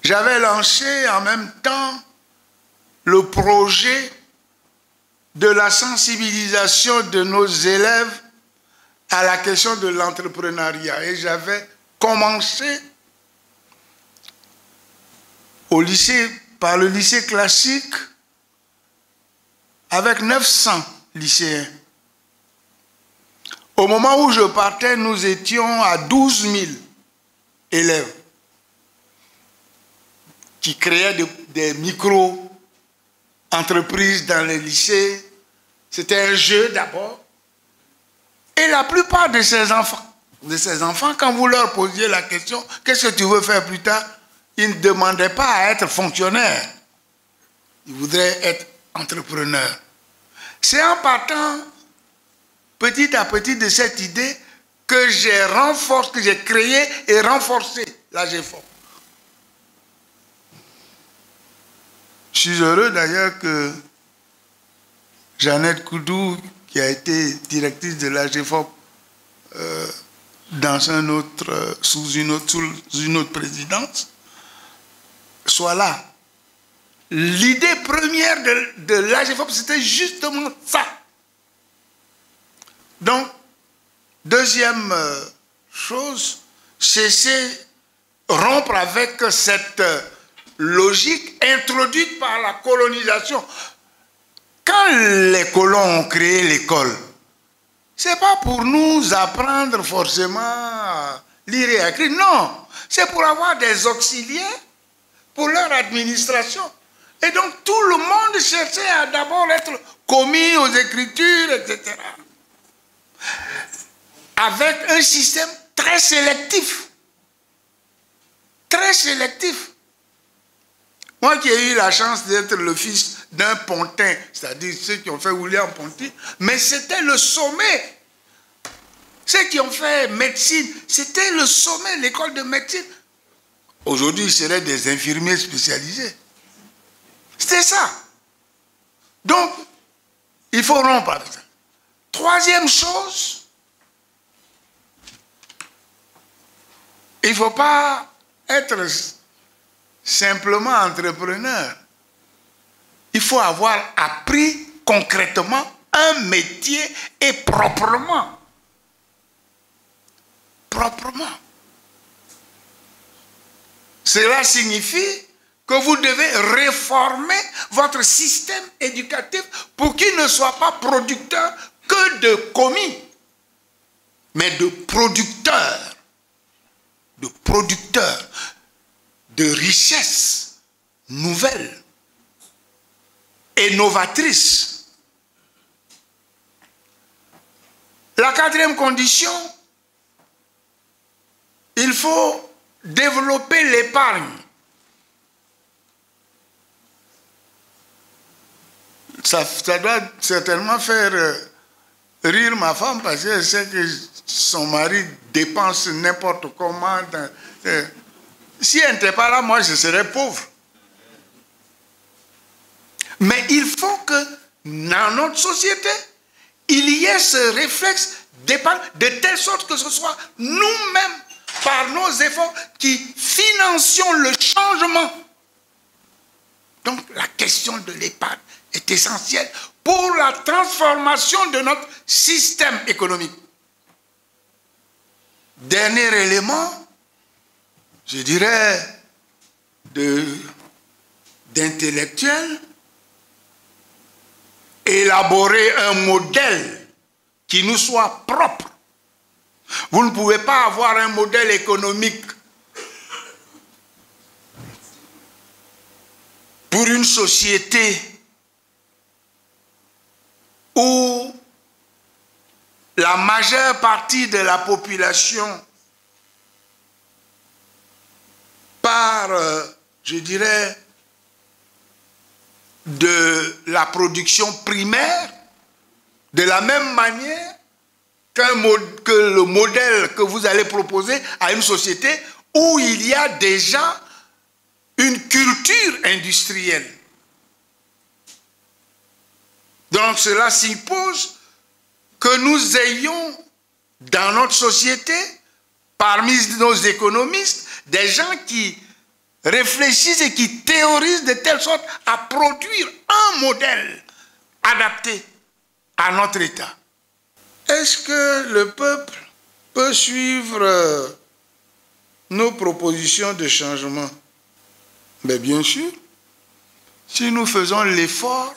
J'avais lancé en même temps le projet de la sensibilisation de nos élèves à la question de l'entrepreneuriat. Et j'avais commencé au lycée, par le lycée classique, avec 900 lycéens. Au moment où je partais, nous étions à 12 000 élèves. qui créait des micro-entreprises dans les lycées. C'était un jeu d'abord. Et la plupart de ces enfants, quand vous leur posiez la question, qu'est-ce que tu veux faire plus tard? Ils ne demandaient pas à être fonctionnaires. Ils voudraient être entrepreneurs. C'est en partant petit à petit de cette idée que j'ai créé et renforcé l'AGEFOP. Je suis heureux d'ailleurs que Jeannette Koudou, qui a été directrice de l'AGEFOP sous une autre présidence, soit là. L'idée première de l'AGEFOP, c'était justement ça. Donc, deuxième chose, rompre avec cette logique introduite par la colonisation. Quand les colons ont créé l'école, ce n'est pas pour nous apprendre forcément à lire et à écrire, non. C'est pour avoir des auxiliaires pour leur administration. Et donc tout le monde cherchait à d'abord être commis aux écritures, etc. Avec un système très sélectif. Très sélectif. Moi qui ai eu la chance d'être le fils d'un pontin, c'est-à-dire ceux qui ont fait William Ponty, mais c'était le sommet. Ceux qui ont fait médecine, c'était le sommet, l'école de médecine. Aujourd'hui, ils seraient des infirmiers spécialisés. C'était ça. Donc, il faut rompre avec ça. Troisième chose, il ne faut pas être simplement entrepreneur. Il faut avoir appris concrètement un métier et proprement. Proprement. Cela signifie que vous devez réformer votre système éducatif pour qu'il ne soit pas producteur que de commis, mais de producteurs de richesses nouvelles et novatrices. La quatrième condition, il faut développer l'épargne. Ça doit certainement faire rire ma femme parce qu'elle sait que son mari dépense n'importe comment. Si elle n'était pas là, moi je serais pauvre. Mais il faut que dans notre société, il y ait ce réflexe d'épargne de telle sorte que ce soit nous-mêmes, par nos efforts, qui financions le changement. Donc la question de l'épargne est essentielle pour la transformation de notre système économique. Dernier élément, je dirais, d'intellectuel, élaborer un modèle qui nous soit propre. Vous ne pouvez pas avoir un modèle économique pour une société où la majeure partie de la population par, je dirais, de la production primaire, de la même manière que le modèle que vous allez proposer à une société où il y a déjà une culture industrielle. Donc cela suppose que nous ayons dans notre société, parmi nos économistes, des gens qui réfléchissent et qui théorisent de telle sorte à produire un modèle adapté à notre État. Est-ce que le peuple peut suivre nos propositions de changement? Mais bien sûr, si nous faisons l'effort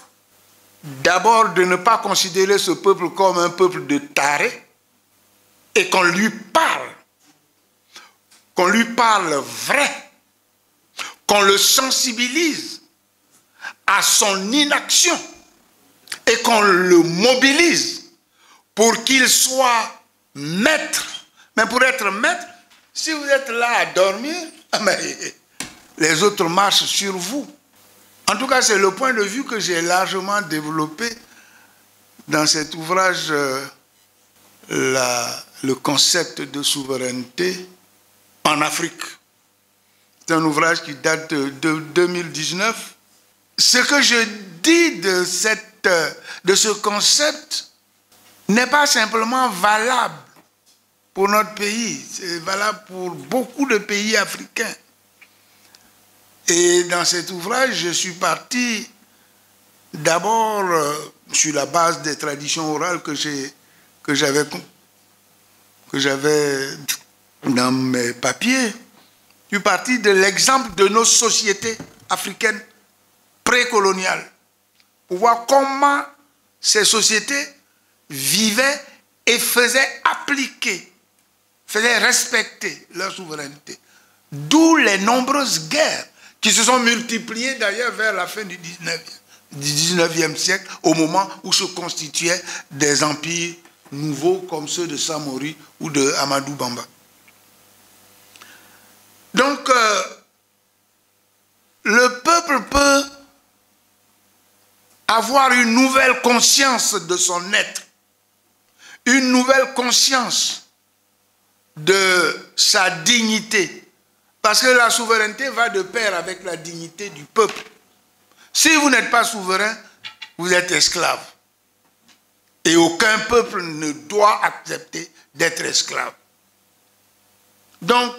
d'abord de ne pas considérer ce peuple comme un peuple de tarés et qu'on lui parle vrai, qu'on le sensibilise à son inaction et qu'on le mobilise pour qu'il soit maître. Mais pour être maître, si vous êtes là à dormir, les autres marchent sur vous. En tout cas, c'est le point de vue que j'ai largement développé dans cet ouvrage, le concept de souveraineté en Afrique. C'est un ouvrage qui date de 2019. Ce que je dis de ce concept n'est pas simplement valable pour notre pays, c'est valable pour beaucoup de pays africains. Et dans cet ouvrage, je suis parti d'abord sur la base des traditions orales que j'avais dans mes papiers. Je suis parti de l'exemple de nos sociétés africaines précoloniales pour voir comment ces sociétés vivaient et faisaient appliquer, faisaient respecter leur souveraineté. D'où les nombreuses guerres qui se sont multipliées d'ailleurs vers la fin du 19e siècle, au moment où se constituaient des empires nouveaux comme ceux de Samori ou de Amadou Bamba. Donc, le peuple peut avoir une nouvelle conscience de son être, une nouvelle conscience de sa dignité, parce que la souveraineté va de pair avec la dignité du peuple. Si vous n'êtes pas souverain, vous êtes esclave. Et aucun peuple ne doit accepter d'être esclave. Donc,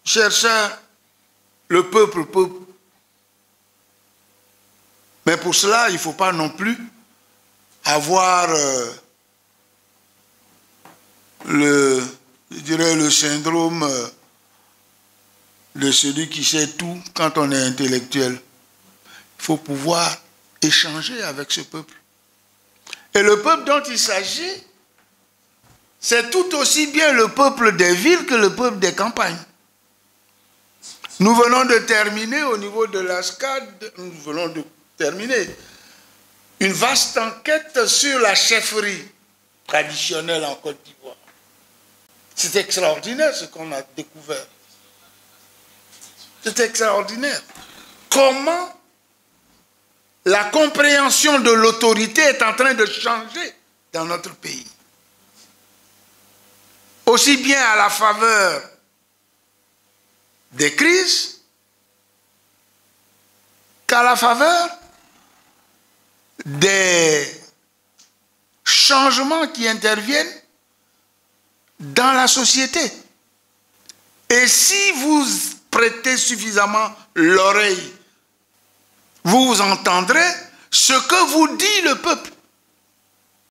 chers sœurs, le peuple peut. Mais pour cela, il ne faut pas non plus avoir le syndrome de celui qui sait tout quand on est intellectuel. Il faut pouvoir échanger avec ce peuple. Et le peuple dont il s'agit, c'est tout aussi bien le peuple des villes que le peuple des campagnes. Nous venons de terminer au niveau de l'ASCAD, nous venons de terminer une vaste enquête sur la chefferie traditionnelle en Côte d'Ivoire. C'est extraordinaire ce qu'on a découvert. C'est extraordinaire. Comment la compréhension de l'autorité est en train de changer dans notre pays. Aussi bien à la faveur des crises qu'à la faveur des changements qui interviennent dans la société. Et si vous prêtez suffisamment l'oreille, vous entendrez ce que vous dit le peuple.